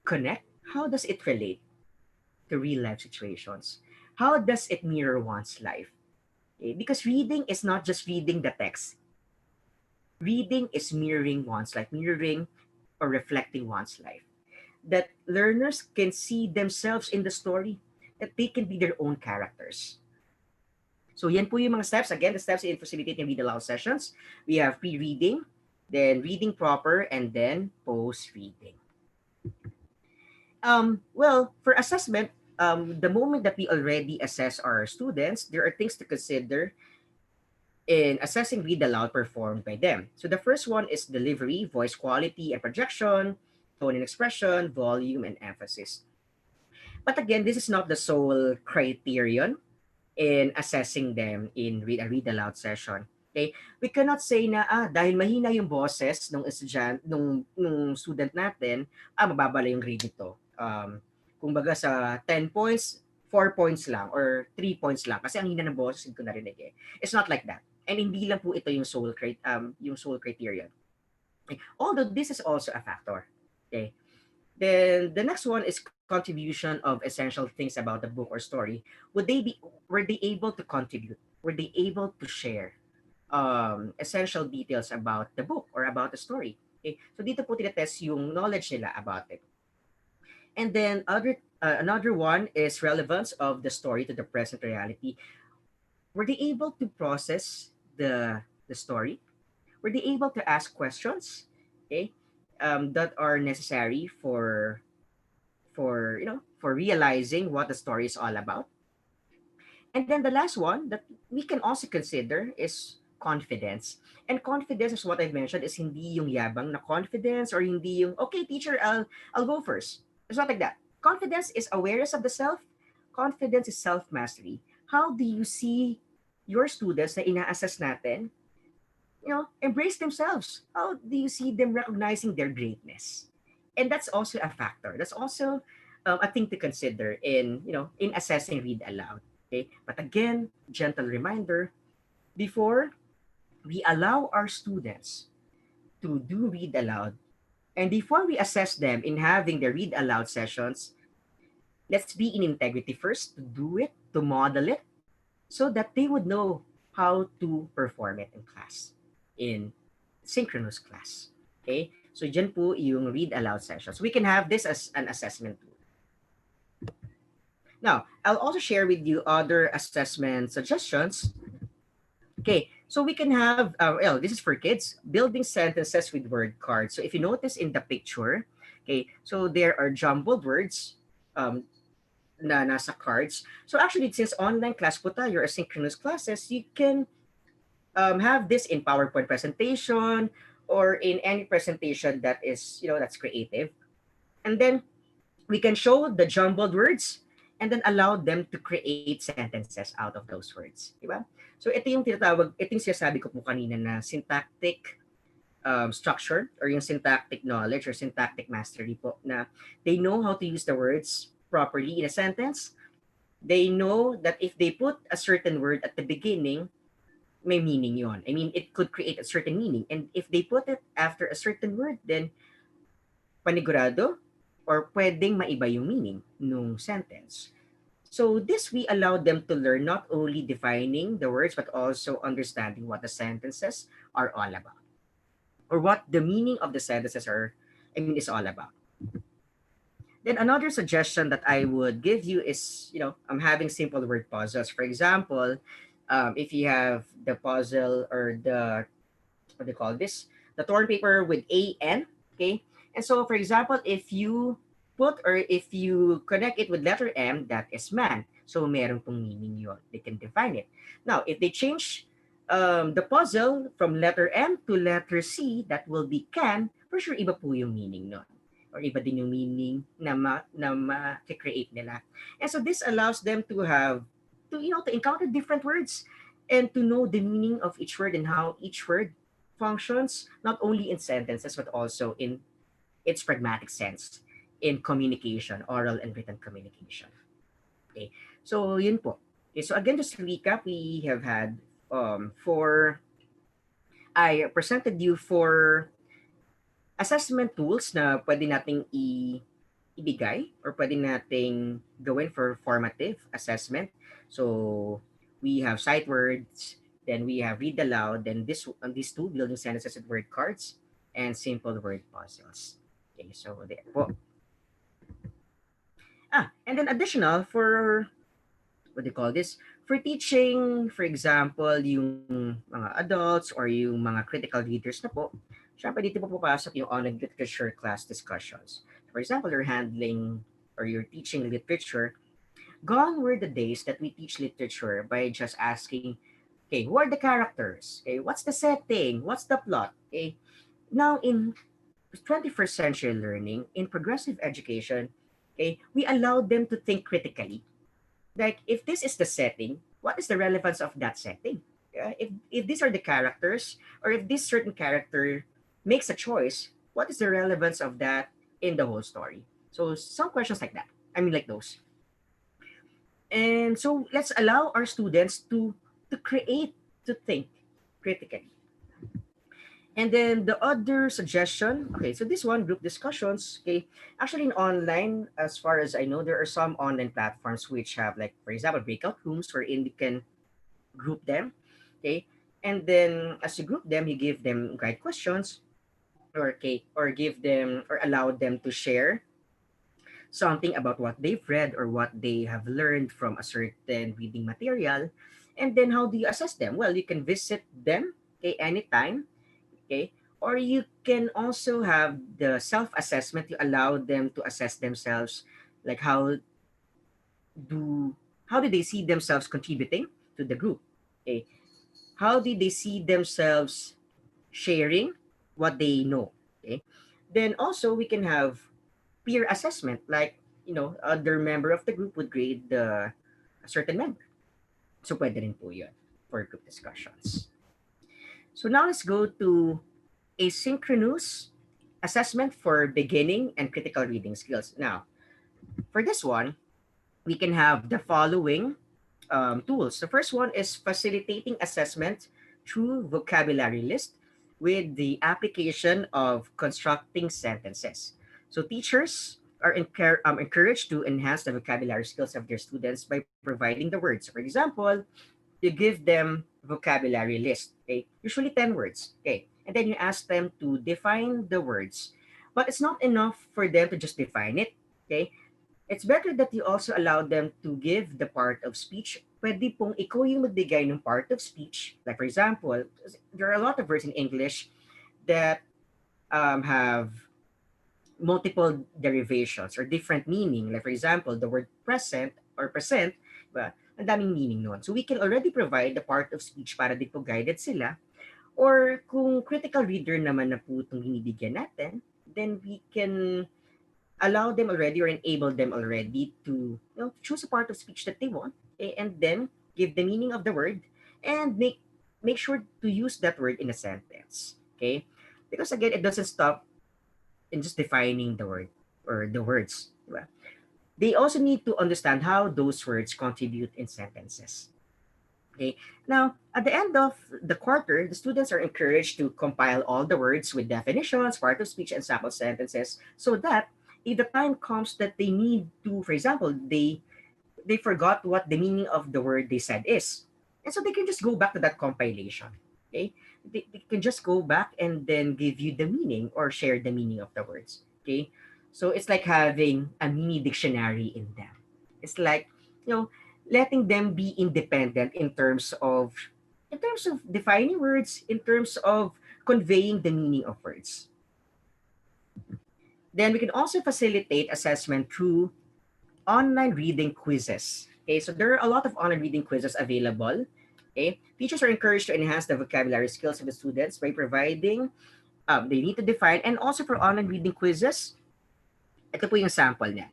connect? How does it relate to real life situations? How does it mirror one's life? Because reading is not just reading the text. Reading is mirroring one's life, mirroring or reflecting one's life. That learners can see themselves in the story, that they can be their own characters. So yan po yung mga steps. Again, the steps in facilitating read aloud sessions. We have pre-reading, then reading proper, and then post-reading. Well, for assessment, the moment that we already assess our students, there are things to consider in assessing read aloud performed by them. So the first one is delivery, voice quality and projection, tone and expression, volume and emphasis. But again, this is not the sole criterion in assessing them in a read aloud session. Okay? We cannot say na dahil mahina yung boses nung estudyante nung student natin, mababa lang yung grade nito. Kumbaga sa 10 points, 4 points lang or 3 points lang kasi ang hina ng boses hindi ko narinig eh. It's not like that. And hindi lang po ito yung sole criterion. Okay? Although this is also a factor. Okay? Then the next one is contribution of essential things about the book or story. Were they able to contribute? Were they able to share essential details about the book or about the story? Okay? So dito po tinetest yung knowledge nila about it. And then another one is relevance of the story to the present reality. Were they able to process the story? Were they able to ask questions? Okay, that are necessary for realizing what the story is all about. And then the last one that we can also consider is confidence. And confidence is what I've mentioned is hindi yung yabang na confidence or hindi yung, okay, teacher, I'll go first. It's not like that. Confidence is awareness of the self. Confidence is self-mastery. How do you see your students na ina-assess natin, embrace themselves? How do you see them recognizing their greatness? And that's also a factor. That's also a thing to consider in assessing read aloud. Okay, but again, gentle reminder: before we allow our students to do read aloud, and before we assess them in having their read aloud sessions, let's be in integrity first to do it, to model it, so that they would know how to perform it in class, in synchronous class. Okay? So dyan po yung read aloud sessions. We can have this as an assessment tool. Now, I'll also share with you other assessment suggestions. Okay, so we can have, this is for kids, building sentences with word cards. So if you notice in the picture, okay, so there are jumbled words na nasa cards. So actually, since online class po tayo, or asynchronous classes, you can have this in PowerPoint presentation or in any presentation that is, that's creative. And then we can show the jumbled words and then allow them to create sentences out of those words. Diba? So ito yung sinasabi ko po kanina na syntactic structure or yung syntactic knowledge or syntactic mastery po, na they know how to use the words properly in a sentence. They know that if they put a certain word at the beginning, may meaning yon. I mean, it could create a certain meaning. And if they put it after a certain word, then panigurado or pwedeng maiba yung meaning nung sentence. So this we allow them to learn not only defining the words, but also understanding what the sentences are all about, or what the meaning of the sentences is all about. Then another suggestion that I would give you is, I'm having simple word puzzles. For example, if you have the puzzle or what do you call this? The torn paper with AN, okay? And so, for example, if you put or if you connect it with letter M, that is man. So meron pong meaning yun. They can define it. Now, if they change the puzzle from letter M to letter C, that will be can, for sure iba po yung meaning nun. Or iba din yung meaning na ma-create nila. And so this allows them to have, to encounter different words and to know the meaning of each word and how each word functions, not only in sentences, but also in its pragmatic sense in communication, oral and written communication. Okay, so yun po. Okay, so again, just to recap, we have had I presented you for assessment tools na pwede nating ibigay or pwede nating gawin for formative assessment. So we have sight words, then we have read aloud, then these two, building sentences and word cards, and simple word puzzles. Okay, so there po. And then additional for, what do you call this? For teaching, for example, yung mga adults or yung mga critical readers na po, syempre dito po papasok yung online literature class discussions. For example, you're handling or you're teaching literature, gone were the days that we teach literature by just asking, okay, who are the characters? Okay, what's the setting? What's the plot? Okay, now in 21st century learning, in progressive education, okay, we allow them to think critically. Like, if this is the setting, what is the relevance of that setting? If these are the characters, or if this certain character makes a choice, what is the relevance of that in the whole story? So some questions like that. I mean, like those. And so let's allow our students to create, to think critically. And then the other suggestion, okay, so this one, group discussions, okay, actually in online, as far as I know, there are some online platforms which have, like, for example, breakout rooms wherein you can group them, okay, and then as you group them, you give them guide questions, or okay, or give them or allow them to share something about what they've read or what they have learned from a certain reading material, and then how do you assess them? Well, you can visit them, okay, anytime, okay, or you can also have the self-assessment. You allow them to assess themselves, like do how do they see themselves contributing to the group, okay, how do they see themselves sharing what they know, okay. Then also we can have peer assessment, like, other member of the group would grade the a certain member. So pwede rin po yun for group discussions. So now let's go to asynchronous assessment for beginning and critical reading skills. Now, for this one, we can have the following tools. The first one is facilitating assessment through vocabulary list with the application of constructing sentences. So teachers are encouraged to enhance the vocabulary skills of their students by providing the words. For example, you give them vocabulary list, okay? Usually 10 words, okay? And then you ask them to define the words. But it's not enough for them to just define it, okay? It's better that you also allow them to give the part of speech. Pwede pong ikaw yung magbigay ng part of speech. Like, for example, there are a lot of words in English that have multiple derivations or different meaning. Like, for example, the word present or present, ba, ang daming meaning nun. So we can already provide the part of speech para di po guided sila. Or kung critical reader naman na po itong binibigyan natin, then we can allow them already or enable them already to, choose a part of speech that they want, okay, and then give the meaning of the word and make sure to use that word in a sentence, okay? Because again, it doesn't stop in just defining the word or the words. Diba? They also need to understand how those words contribute in sentences. Okay. Now, at the end of the quarter, the students are encouraged to compile all the words with definitions, part of speech, and sample sentences, so that if the time comes that they need to, for example, they forgot what the meaning of the word they said is, and so they can just go back to that compilation. Okay. They can just go back and then give you the meaning or share the meaning of the words. Okay. So it's like having a mini dictionary in them. It's like, letting them be independent in terms of defining words, in terms of conveying the meaning of words. Then we can also facilitate assessment through online reading quizzes. Okay, so there are a lot of online reading quizzes available. Okay, teachers are encouraged to enhance the vocabulary skills of the students by providing, they need to define, and also for online reading quizzes, ito po yung sample niya.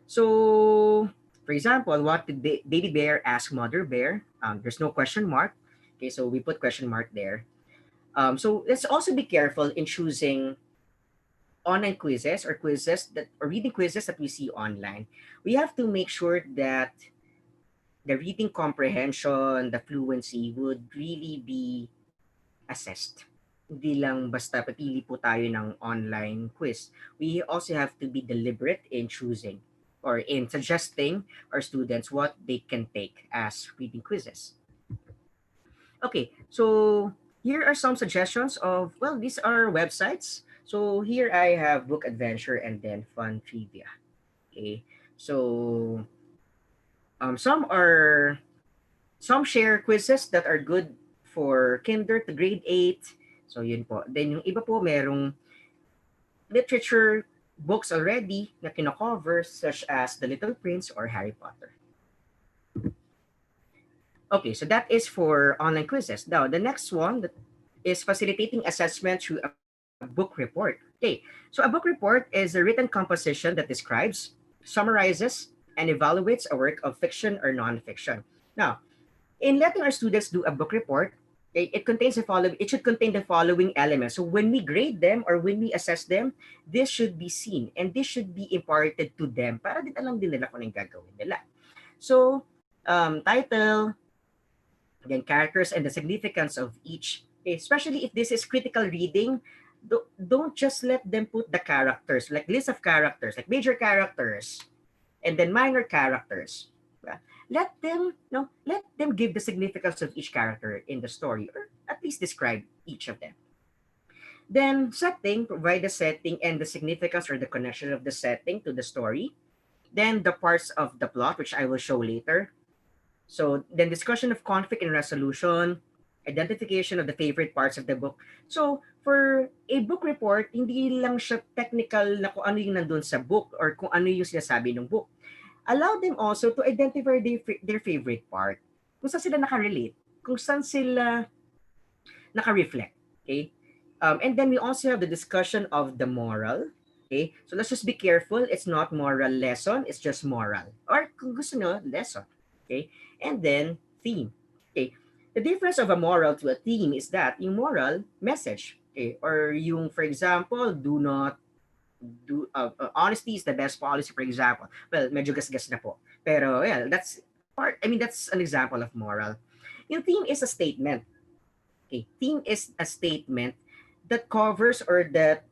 So, for example, what did baby bear ask mother bear? There's no question mark. Okay, so we put question mark there. So let's also be careful in choosing online quizzes or reading quizzes that we see online. We have to make sure that the reading comprehension, the fluency would really be assessed. Hindi lang basta papili po tayo ng online quiz. We also have to be deliberate in choosing or in suggesting our students what they can take as reading quizzes. Okay, so here are some suggestions of, well, these are websites. So here I have Book Adventure and then Fun Trivia. Okay, so some share quizzes that are good for kinder to grade 8. So yun po. Then yung iba po merong literature books already na kino-cover such as The Little Prince or Harry Potter. Okay, so that is for online quizzes. Now, the next one that is facilitating assessment through a book report. Okay, so a book report is a written composition that describes, summarizes, and evaluates a work of fiction or nonfiction. Now, in letting our students do a book report, it should contain the following elements. So when we grade them or when we assess them, this should be seen and this should be imparted to them para din alam din nila kung anong gagawin nila. So, title, then characters and the significance of each. Okay, especially if this is critical reading, don't just let them put the characters, like list of characters, like major characters, and then minor characters. Let them give the significance of each character in the story, or at least describe each of them. Then setting, provide the setting and the significance or the connection of the setting to the story. Then the parts of the plot, which I will show later. So then discussion of conflict and resolution, identification of the favorite parts of the book. So for a book report, hindi lang siya technical na kung ano yung nandun sa book or kung ano yung sinasabi ng book. Allow them also to identify their favorite part. Kung saan sila nakarelate, kung saan sila naka-reflect. Okay? And then we also have the discussion of the moral. Okay? So let's just be careful. It's not moral lesson. It's just moral. Or kung gusto nyo, lesson. Okay? And then theme. Okay? The difference of a moral to a theme is that yung moral, message. Okay? Or yung, for example, do not honesty is the best policy, for example. Well, medyo gas-gas na po. Pero, yeah, that's an example of moral. Yung theme is a statement. Okay, theme is a statement that covers or that,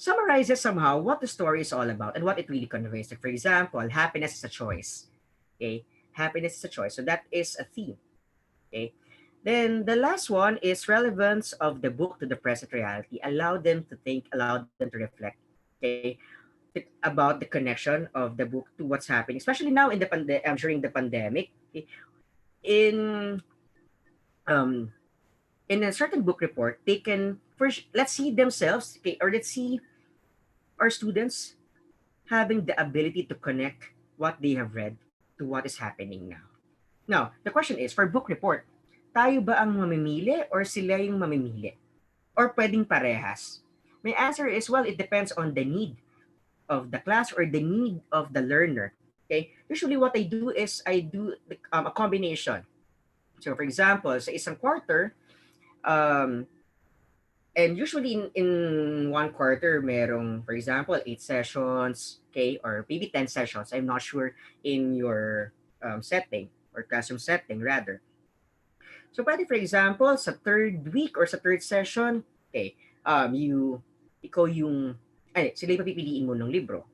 summarizes somehow what the story is all about and what it really conveys. Like, for example, happiness is a choice. Okay, happiness is a choice. So that is a theme. Okay. Then the last one is relevance of the book to the present reality. Allow them to think, allow them to reflect, okay, about the connection of the book to what's happening, especially now in the during the pandemic. Okay. Um, in a certain book report, they can first let's see themselves, okay, or let's see our students having the ability to connect what they have read to what is happening now. Now, the question is, for book report, tayo ba ang mamimili or sila yung mamimili? Or pwedeng parehas? My answer is, well, it depends on the need of the class or the need of the learner. Okay? Usually what I do is I do a combination. So for example, sa isang quarter, and usually in one quarter, merong, for example, 8 sessions, okay, or maybe 10 sessions. I'm not sure in your setting or classroom setting rather. So pwede for example, sa third week or sa third session, okay, ikaw yung, sila yung papipiliin mo ng libro.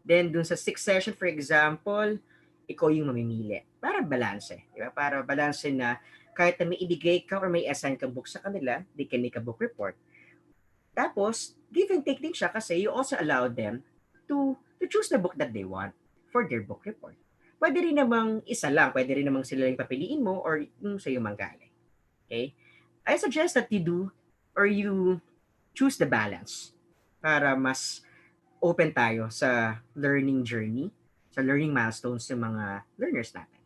Then dun sa sixth session, for example, ikaw yung mamimili. Para balance, di ba? Para balance na kahit na may ibigay ka or may assign kang book sa kanila, they can make a book report. Tapos, give and take din siya kasi you also allow them to choose the book that they want for their book report. Pwede rin namang isa lang, pwede rin namang sila yung papiliin mo or yung sa'yo manggaling. Okay? I suggest that you do or you choose the balance para mas open tayo sa learning journey, sa learning milestones ng mga learners natin.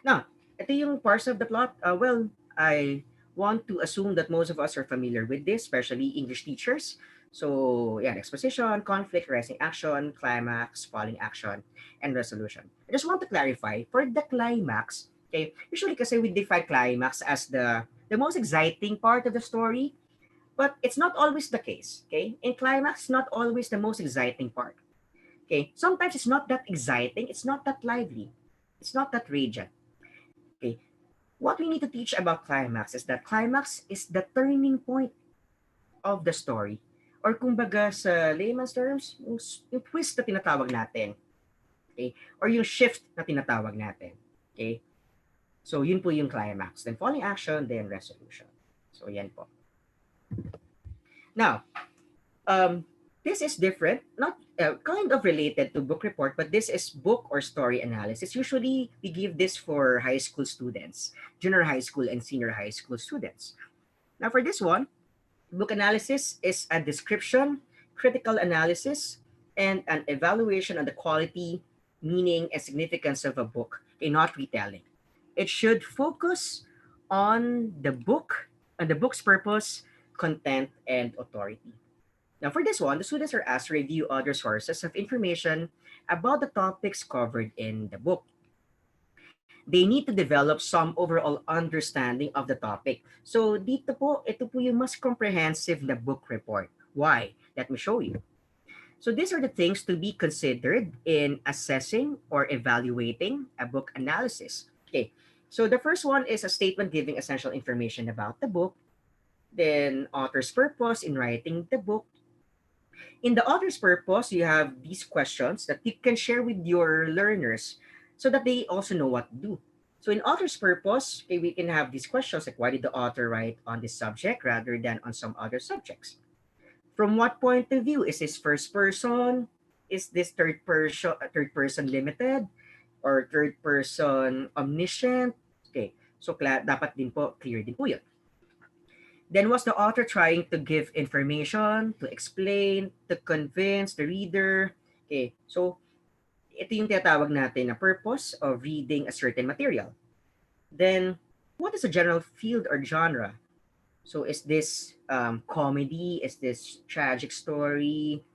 Now, ito yung parts of the plot. I want to assume that most of us are familiar with this, especially English teachers. So, yeah, exposition, conflict, rising action, climax, falling action, and resolution. I just want to clarify, for the climax, okay, usually kasi we define climax as the most exciting part of the story, but it's not always the case, okay? In climax, not always the most exciting part, okay? Sometimes it's not that exciting, it's not that lively, it's not that radiant. Okay, what we need to teach about climax is that climax is the turning point of the story. Or kumbaga sa layman's terms, yung twist na tinatawag natin. Okay? Or yung shift na tinatawag natin. Okay? So yun po yung climax. Then falling action, then resolution. So yan po. Now, this is different, not kind of related to book report, but this is book or story analysis. Usually, we give this for high school students, junior high school and senior high school students. Now, for this one, book analysis is a description, critical analysis, and an evaluation on the quality, meaning, and significance of a book, and not retelling. It should focus on the book, on the book's purpose, content, and authority. Now, for this one, the students are asked to review other sources of information about the topics covered in the book. They need to develop some overall understanding of the topic. So, ito po yung mas comprehensive na book report. Why? Let me show you. So, these are the things to be considered in assessing or evaluating a book analysis. Okay, so the first one is a statement giving essential information about the book, then author's purpose in writing the book. In the author's purpose, you have these questions that you can share with your learners so that they also know what to do. So in author's purpose, okay, we can have these questions like why did the author write on this subject rather than on some other subjects? From what point of view? Is this first person? Is this third person limited? Or third person omniscient? Okay, so dapat din po, clear din po yun. Then was the author trying to give information, to explain, to convince the reader? Okay, so ito yung tinatawag natin na purpose of reading a certain material. Then, what is the general field or genre? So is this comedy? Is this tragic story?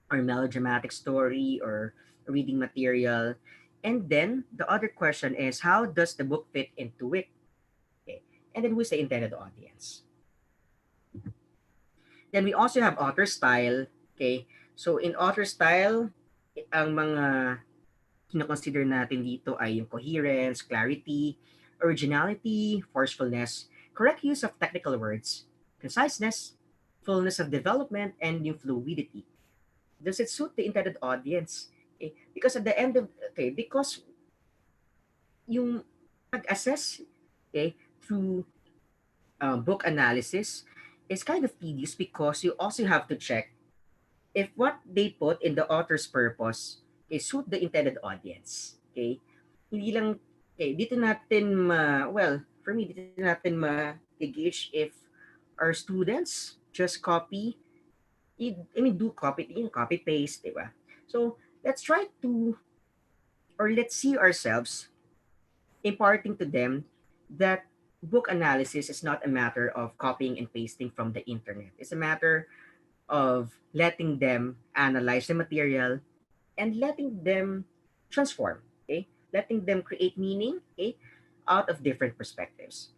Or melodramatic story? Or reading material? And then, the other question is, how does the book fit into it? Okay. And then, who's the intended audience? Then we also have author style. Okay, so in author style, ang mga kinoconsider natin dito ay yung coherence, clarity, originality, forcefulness, correct use of technical words, conciseness, fullness of development, and yung fluidity. Does it suit the intended audience? Okay, because at the end of, okay, because yung pag-assess, okay, through book analysis is kind of tedious because you also have to check if what they put in the author's purpose is suit the intended audience. Okay? Hindi lang, okay, dito natin for me, dito natin ma-gauge if our students just copy, do copy paste, di ba? So, let's try to, or let's see ourselves imparting to them that book analysis is not a matter of copying and pasting from the internet. It's a matter of letting them analyze the material and letting them transform, okay? Letting them create meaning, okay, out of different perspectives.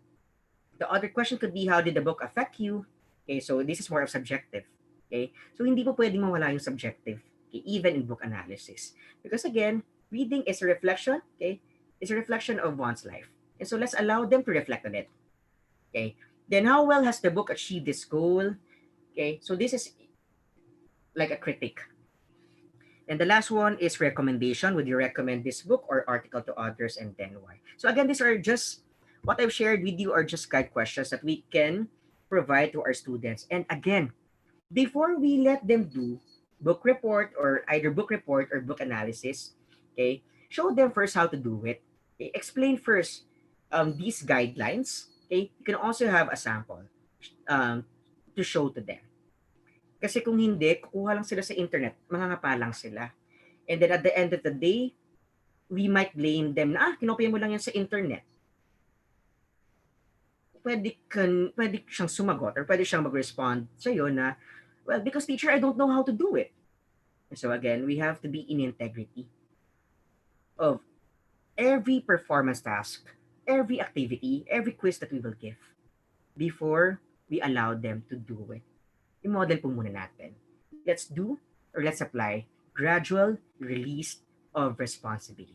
The other question could be, how did the book affect you? Okay, so this is more of subjective, okay? So hindi po pwedeng mawala yung subjective, okay, even in book analysis. Because again, reading is a reflection, okay? It's a reflection of one's life. And so let's allow them to reflect on it. Okay. Then how well has the book achieved this goal? Okay. So this is like a critic. And the last one is recommendation. Would you recommend this book or article to others, and then why? So again, these are just what I've shared with you are just guide questions that we can provide to our students. And again, before we let them do book report or either book report or book analysis, okay, show them first how to do it. Okay? Explain first these guidelines. Okay, you can also have a sample. to show to them. Kasi kung hindi, kukuha lang sila sa internet, mangangapa lang sila. And then at the end of the day, we might blame them na, kinopya mo lang yan sa internet. Pwede siyang sumagot or pwede siyang mag-respond sa'yo na, well, because teacher, I don't know how to do it. So again, we have to be in integrity of every performance task, every activity, every quiz that we will give before we allow them to do it. I-model po muna natin. Let's do or let's apply gradual release of responsibility.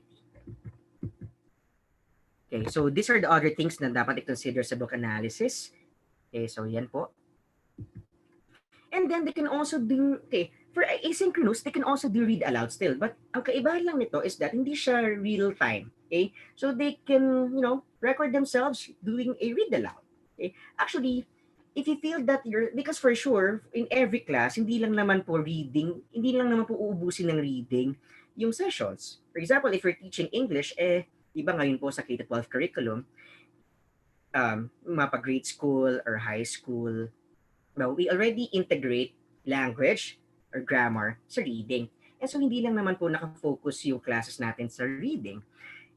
Okay, so these are the other things na dapat i-consider sa book analysis. Okay, so yan po. And then they can also do, okay, for asynchronous, they can also do read aloud still. But ang kaibahan lang nito is that hindi siya real time. Okay, so they can, record themselves doing a read aloud. Okay, actually, if you feel that because for sure, in every class, hindi lang naman po uubusin ng reading yung sessions. For example, if you're teaching English, iba ngayon po sa K-12 curriculum, grade school or high school, well, we already integrate language or grammar sa reading. And so, hindi lang naman po nakafocus yung classes natin sa reading.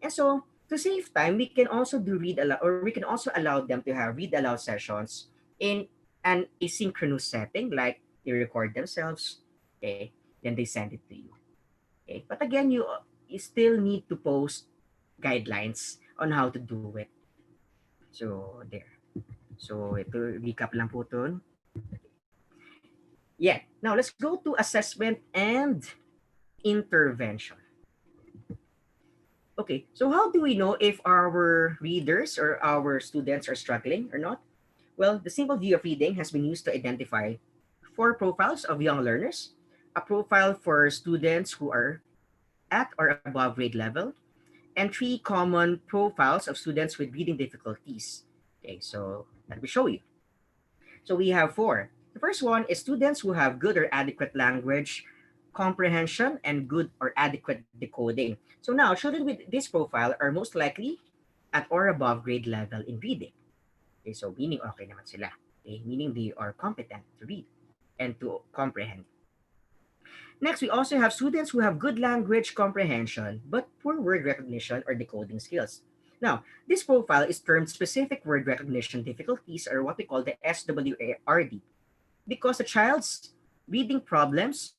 And so, to save time, we can also do read aloud, or we can also allow them to have read aloud sessions in an asynchronous setting, like they record themselves, okay, then they send it to you. Okay, but again, you still need to post guidelines on how to do it. So, there. So, ito, recap lang po ito. Yeah, now let's go to assessment and intervention. Okay, so how do we know if our readers or our students are struggling or not? Well, the simple view of reading has been used to identify 4 profiles of young learners, a profile for students who are at or above grade level, and 3 common profiles of students with reading difficulties. Okay, so let me show you. So we have 4. The first one is students who have good or adequate language comprehension and good or adequate decoding. So now, children with this profile are most likely at or above grade level in reading. Okay, so meaning okay naman sila. Okay, meaning they are competent to read and to comprehend. Next, we also have students who have good language comprehension but poor word recognition or decoding skills. Now, this profile is termed specific word recognition difficulties, or what we call the SWRD, because the child's reading problems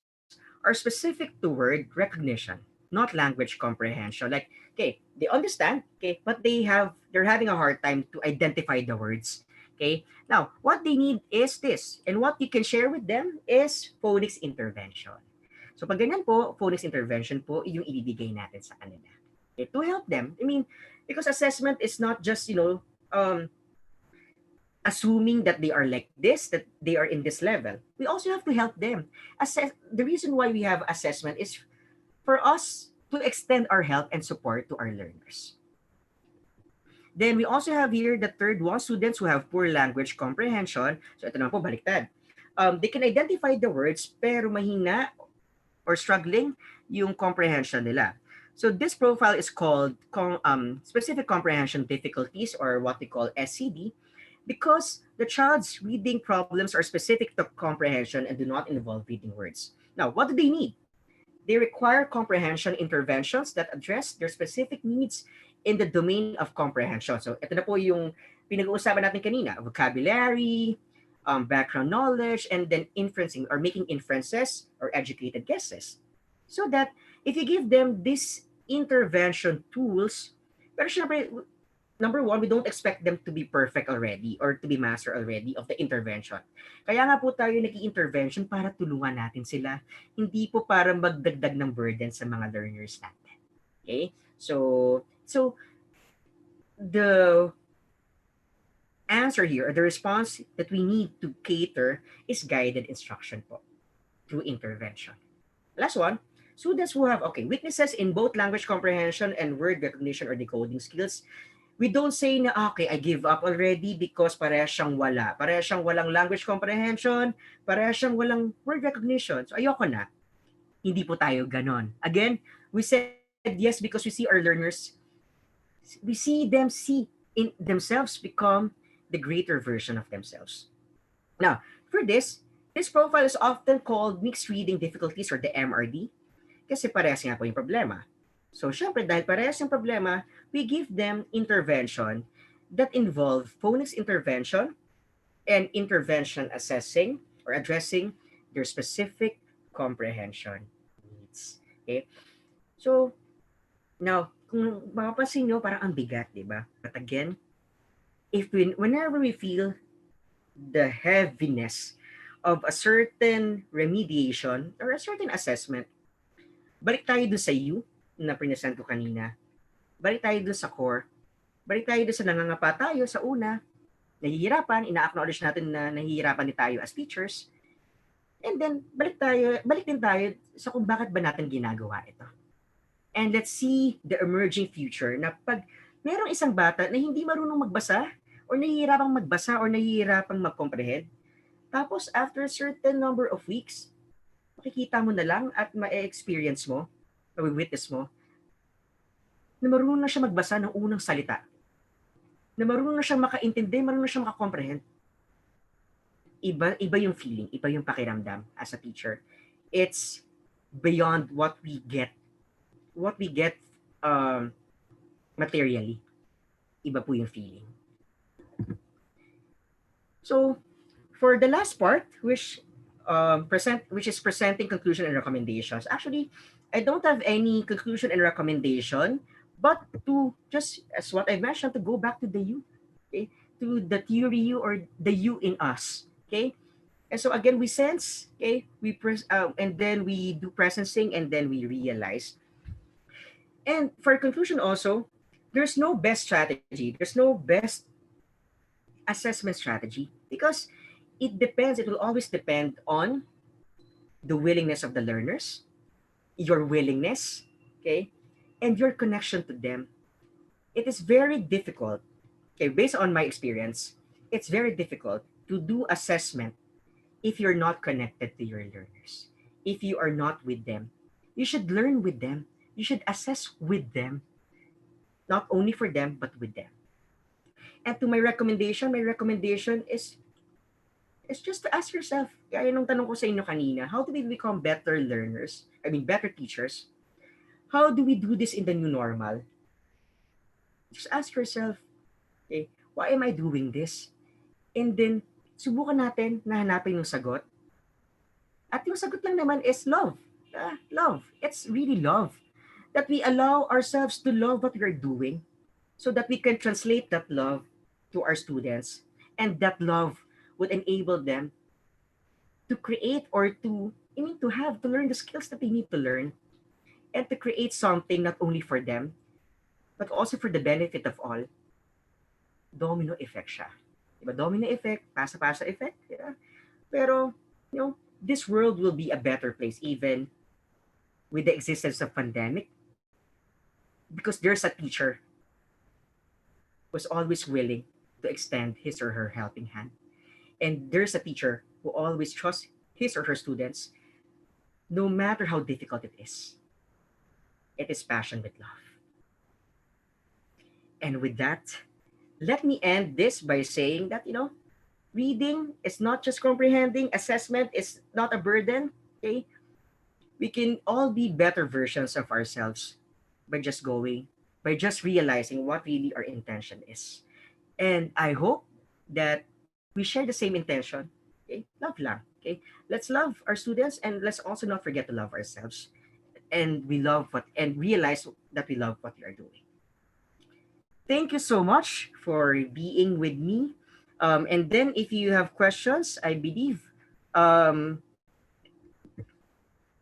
are specific to word recognition, not language comprehension. Like, okay, they understand, okay, but they're having a hard time to identify the words. Okay, now what they need is this, and what you can share with them is phonics intervention. So pag ganyan po, phonics intervention po yung ibibigay natin sa kanila. Okay, to help them. I mean, because assessment is not just, assuming that they are like this, that they are in this level. We also have to help them. The reason why we have assessment is for us to extend our help and support to our learners. Then we also have here the third one, students who have poor language comprehension. So ito naman po, baliktad. They can identify the words pero mahina or struggling yung comprehension nila. So this profile is called specific comprehension difficulties, or what we call SCD, because the child's reading problems are specific to comprehension and do not involve reading words. Now, what do they need? They require comprehension interventions that address their specific needs in the domain of comprehension. So, ito na po yung pinag-uusapan natin kanina, vocabulary, background knowledge, and then inferencing or making inferences or educated guesses. So that if you give them these intervention tools, pero syempre, number one, we don't expect them to be perfect already or to be master already of the intervention. Kaya nga po tayo nag-i-intervention para tulungan natin sila, hindi po para magdagdag ng burden sa mga learners natin. Okay? So the answer here, or the response that we need to cater is guided instruction po through intervention. Last one, students who have, weaknesses in both language comprehension and word recognition or decoding skills. We don't say na, okay, I give up already because parehas siyang wala. Parehas siyang walang language comprehension, parehas siyang walang word recognition. So ayoko na. Hindi po tayo ganon. Again, we said yes because we see our learners, we see them see in themselves become the greater version of themselves. Now, For this profile is often called mixed reading difficulties or the MRD kasi parehas nga po yung problema. So syempre dahil parehas yung problema, we give them intervention that involve phonics intervention and intervention assessing or addressing their specific comprehension needs. Okay? So, now, kung mapapansin nyo, parang ang bigat, di ba? But again, whenever we feel the heaviness of a certain remediation or a certain assessment, balik tayo doon sa you na present ko kanina. Balik tayo doon sa core. Balik tayo doon sa nangangapa tayo sa una. Nahihirapan, ina-acknowledge natin na nahihirapan din tayo as teachers. And then, balik din tayo sa kung bakit ba natin ginagawa ito. And let's see the emerging future na pag merong isang bata na hindi marunong magbasa or nahihirapang magbasa or nahihirapang mag-comprehend, tapos after a certain number of weeks, makikita mo na lang at ma-experience mo, ma-witness mo, na marunong na siya magbasa ng unang salita. Na marunong na siya makaintindi, marunong na siya makakomprehend. Iba yung feeling, iba yung pakiramdam as a teacher. It's beyond what we get materially. Iba po yung feeling. So, for the last part, which is presenting conclusion and recommendations. Actually, I don't have any conclusion and recommendation, but to just, as what I mentioned, to go back to the you, okay? To the theory you or the you in us, okay? And so again, we sense, okay? And then we do presencing, and then we realize. And for conclusion also, there's no best strategy. There's no best assessment strategy because it depends. It will always depend on the willingness of the learners, your willingness, okay, and your connection to them. It is very difficult, okay, based on my experience, it's very difficult to do assessment if you're not connected to your learners, if you are not with them. You should learn with them. You should assess with them, not only for them, but with them. And to my recommendation is just to ask yourself, kaya nung tanong ko sa inyo kanina, how do we become better learners? I mean, better teachers? How do we do this in the new normal? Just ask yourself, okay, why am I doing this? And then, subukan natin na hanapin yung sagot. At yung sagot lang naman is love. Love. It's really love. That we allow ourselves to love what we are doing so that we can translate that love to our students. And that love would enable them to create or to learn the skills that they need to learn and to create something not only for them, but also for the benefit of all. Domino effect siya. Diba? Domino effect, pasa-pasa effect. Yeah? Pero, this world will be a better place even with the existence of pandemic because there's a teacher who's always willing to extend his or her helping hand. And there's a teacher who always trusts his or her students no matter how difficult it is. It is passion with love. And with that, let me end this by saying that, reading is not just comprehending, assessment is not a burden, okay? We can all be better versions of ourselves by just realizing what really our intention is. And I hope that we share the same intention, okay? Love lang, okay? Let's love our students and let's also not forget to love ourselves. And realize that we love what we are doing. Thank you so much for being with me. And then if you have questions, I believe.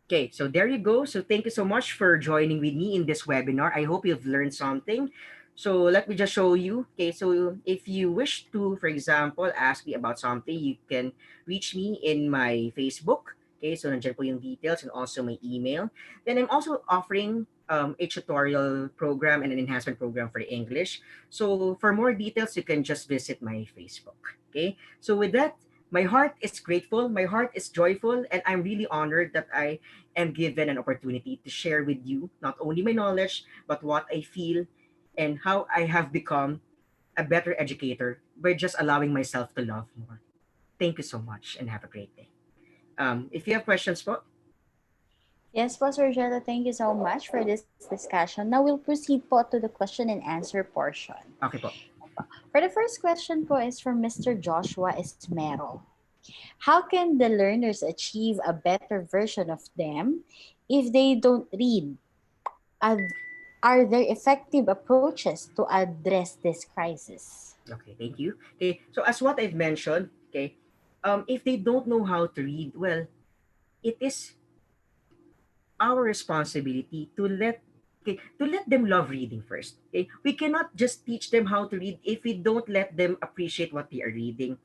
Okay, so there you go. So thank you so much for joining with me in this webinar. I hope you've learned something. So let me just show you. Okay, so if you wish to, for example, ask me about something, you can reach me in my Facebook. Okay, so nandiyan po yung details and also my email. Then I'm also offering a tutorial program and an enhancement program for English. So for more details, you can just visit my Facebook. Okay, so with that, my heart is grateful, my heart is joyful, and I'm really honored that I am given an opportunity to share with you not only my knowledge, but what I feel and how I have become a better educator by just allowing myself to love more. Thank you so much and have a great day. If you have questions po, Yes po, Sir Jello, thank you so much for this discussion. Now we'll proceed po to the question and answer portion. okay po. For the first question po is from Mr. Joshua Esmero. How can the learners achieve a better version of them if they don't read? Are, are there effective approaches to address this crisis? Okay, thank you. Okay, so as what I've mentioned, okay, if they don't know how to read, well, it is our responsibility to let them love reading first. Okay, we cannot just teach them how to read if we don't let them appreciate what they are reading,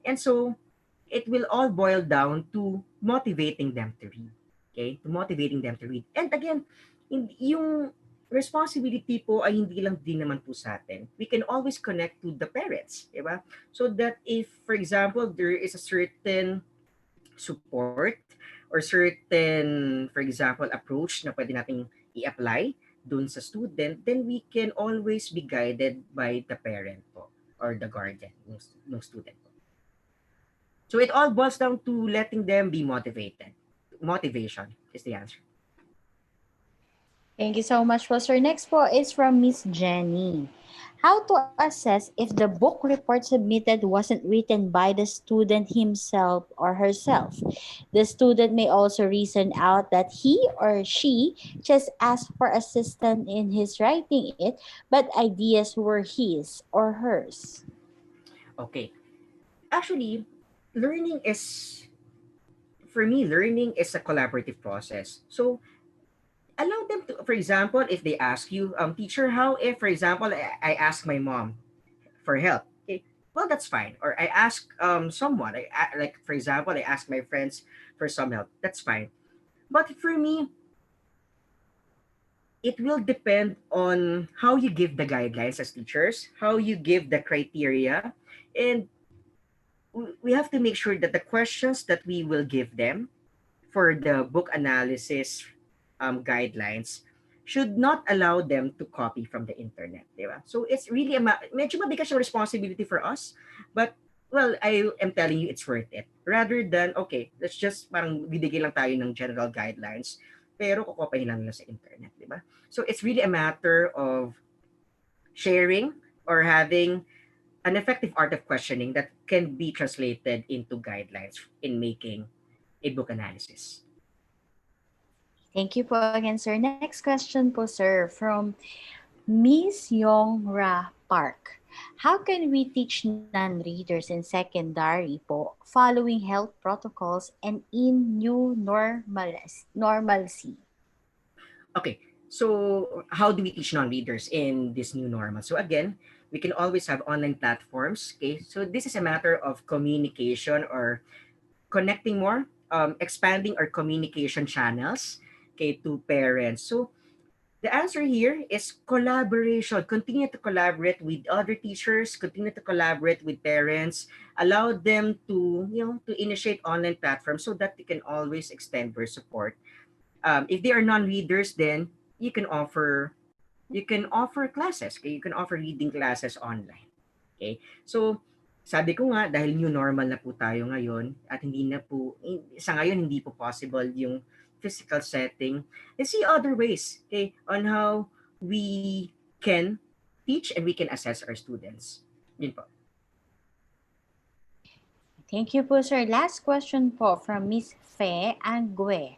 and so it will all boil down to motivating them to read. Okay, to motivating them to read. And again, yung responsibility po ay hindi lang din naman po sa atin. We can always connect to the parents, di ba? So that if, for example, there is a certain support or certain, for example, approach na pwede nating i-apply dun sa student, then we can always be guided by the parent po or the guardian ng student po. So it all boils down to letting them be motivated. Motivation is the answer. Thank you so much po, sir. Next po is from Miss Jenny. How to assess if the book report submitted wasn't written by the student himself or herself? The student may also reason out that he or she just asked for assistance in his writing it, but ideas were his or hers. Okay. Actually, learning is, for me, learning is a collaborative process. So allow them to, for example, if they ask you, teacher, how if, for example, I ask my mom for help? Okay, well, that's fine. Or I ask someone, like, for example, I ask my friends for some help. That's fine. But for me, it will depend on how you give the guidelines as teachers, how you give the criteria, and we have to make sure that the questions that we will give them for the book analysis guidelines should not allow them to copy from the internet, di ba? So it's really medyo mabigat yung responsibility for us, but well, I am telling you it's worth it. Rather than, okay, let's just parang bibigay lang tayo ng general guidelines, pero kukopahin lang nila sa internet, di ba? So it's really a matter of sharing or having an effective art of questioning that can be translated into guidelines in making a book analysis. Thank you po again, sir. Next question po, sir, from Miss Yong Ra Park. How can we teach non-readers in secondary po following health protocols and in new normalcy? Okay, so how do we teach non-readers in this new normal? So again, we can always have online platforms. Okay, so this is a matter of communication or connecting more, expanding our communication channels, okay, to parents. So the answer here is collaboration. Continue to collaborate with other teachers, continue to collaborate with parents, allow them to, to initiate online platforms so that they can always extend their support. If they are non-readers, then you can offer classes. Okay? You can offer reading classes online. Okay? So, sabi ko nga, dahil new normal na po tayo ngayon at hindi na po, sa ngayon hindi po possible yung physical setting, let's see other ways, okay, on how we can teach and we can assess our students. Yun po. Thank you po, sir. Last question po from Miss Fe Angue.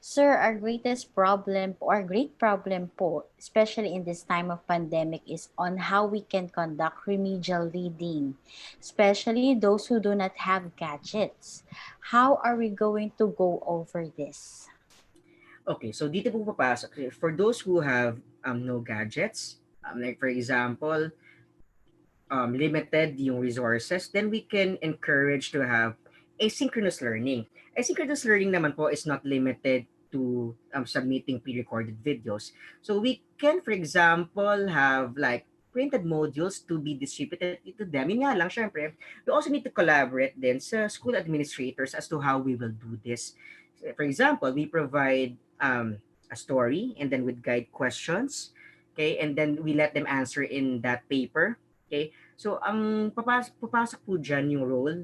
Sir, our greatest problem or great problem po, especially in this time of pandemic, is on how we can conduct remedial reading, especially those who do not have gadgets. How are we going to go over this? Okay, so dito po papasok. For those who have no gadgets, like for example, limited yung resources, then we can encourage to have asynchronous learning. Asynchronous learning naman po is not limited to submitting pre-recorded videos. So we can, for example, have like printed modules to be distributed to them. Yun nga lang, syempre, we also need to collaborate din sa school administrators as to how we will do this. For example, we provide a story and then with guide questions, okay, and then we let them answer in that paper. Okay? So ang papasok po diyan yung role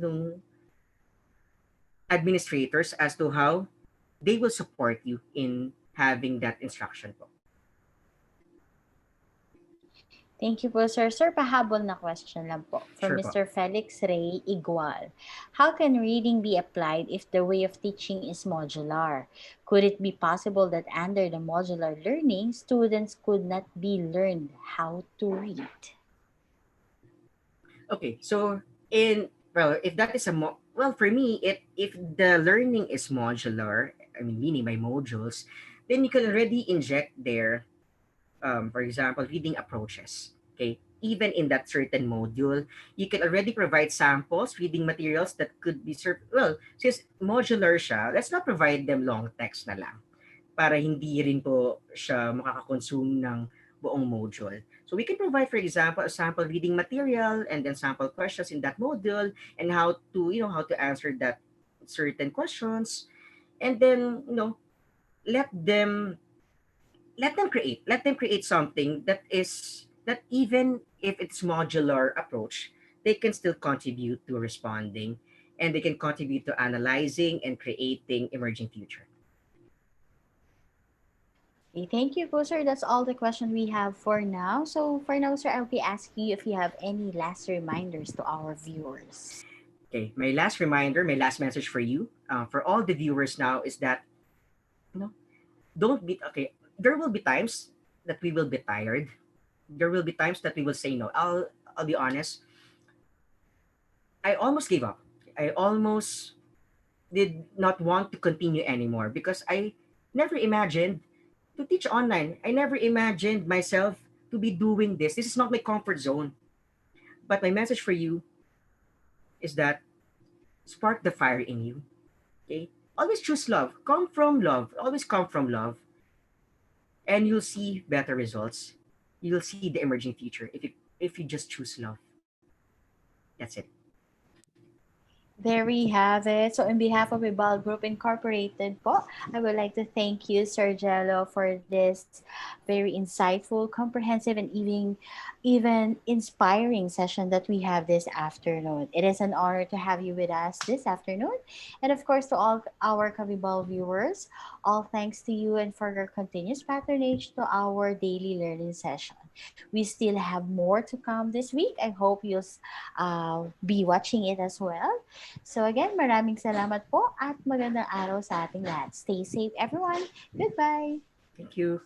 administrators as to how they will support you in having that instruction po. Thank you po, sir. Sir, pahabol na question lang po. From Sure po. Mr. Felix Ray Igual. How can reading be applied if the way of teaching is modular? Could it be possible that under the modular learning, students could not be learned how to read? Okay, so in well, if that is a well for me, it if the learning is modular, I mean meaning by modules, then you can already inject there, for example, reading approaches. Okay, even in that certain module, you can already provide samples, reading materials that could be served. Well, since modular siya, let's not provide them long text na lang para hindi rin po siya makaka-consume ng buong module. So we can provide, for example, a sample reading material and then sample questions in that module and how to, how to answer that certain questions. And then, let them let them create something that even if it's modular approach, they can still contribute to responding and they can contribute to analyzing and creating emerging future. Okay, thank you po, sir. That's all the question we have for now. So for now, sir, I'll be asking you if you have any last reminders to our viewers. Okay, my last reminder, my last message for you, for all the viewers now is that, you know, don't be okay. There will be times that we will be tired. There will be times that we will say no. I'll be honest. I almost gave up. I almost did not want to continue anymore because I never imagined to teach online. I never imagined myself to be doing this. This is not my comfort zone. But my message for you is that spark the fire in you. Okay? Always choose love. Come from love. Always come from love. And you'll see better results. You'll see the emerging future if you just choose love. That's it. There we have it. So, on behalf of Ibal Group Incorporated po, I would like to thank you, Sir Jello, for this very insightful, comprehensive, and even inspiring session that we have this afternoon. It is an honor to have you with us this afternoon. And of course, to all our Kavibal viewers, all thanks to you and for your continuous patronage to our daily learning session. We still have more to come this week. I hope you'll be watching it as well. So again, maraming salamat po at magandang araw sa ating lahat. Stay safe everyone. Goodbye! Thank you.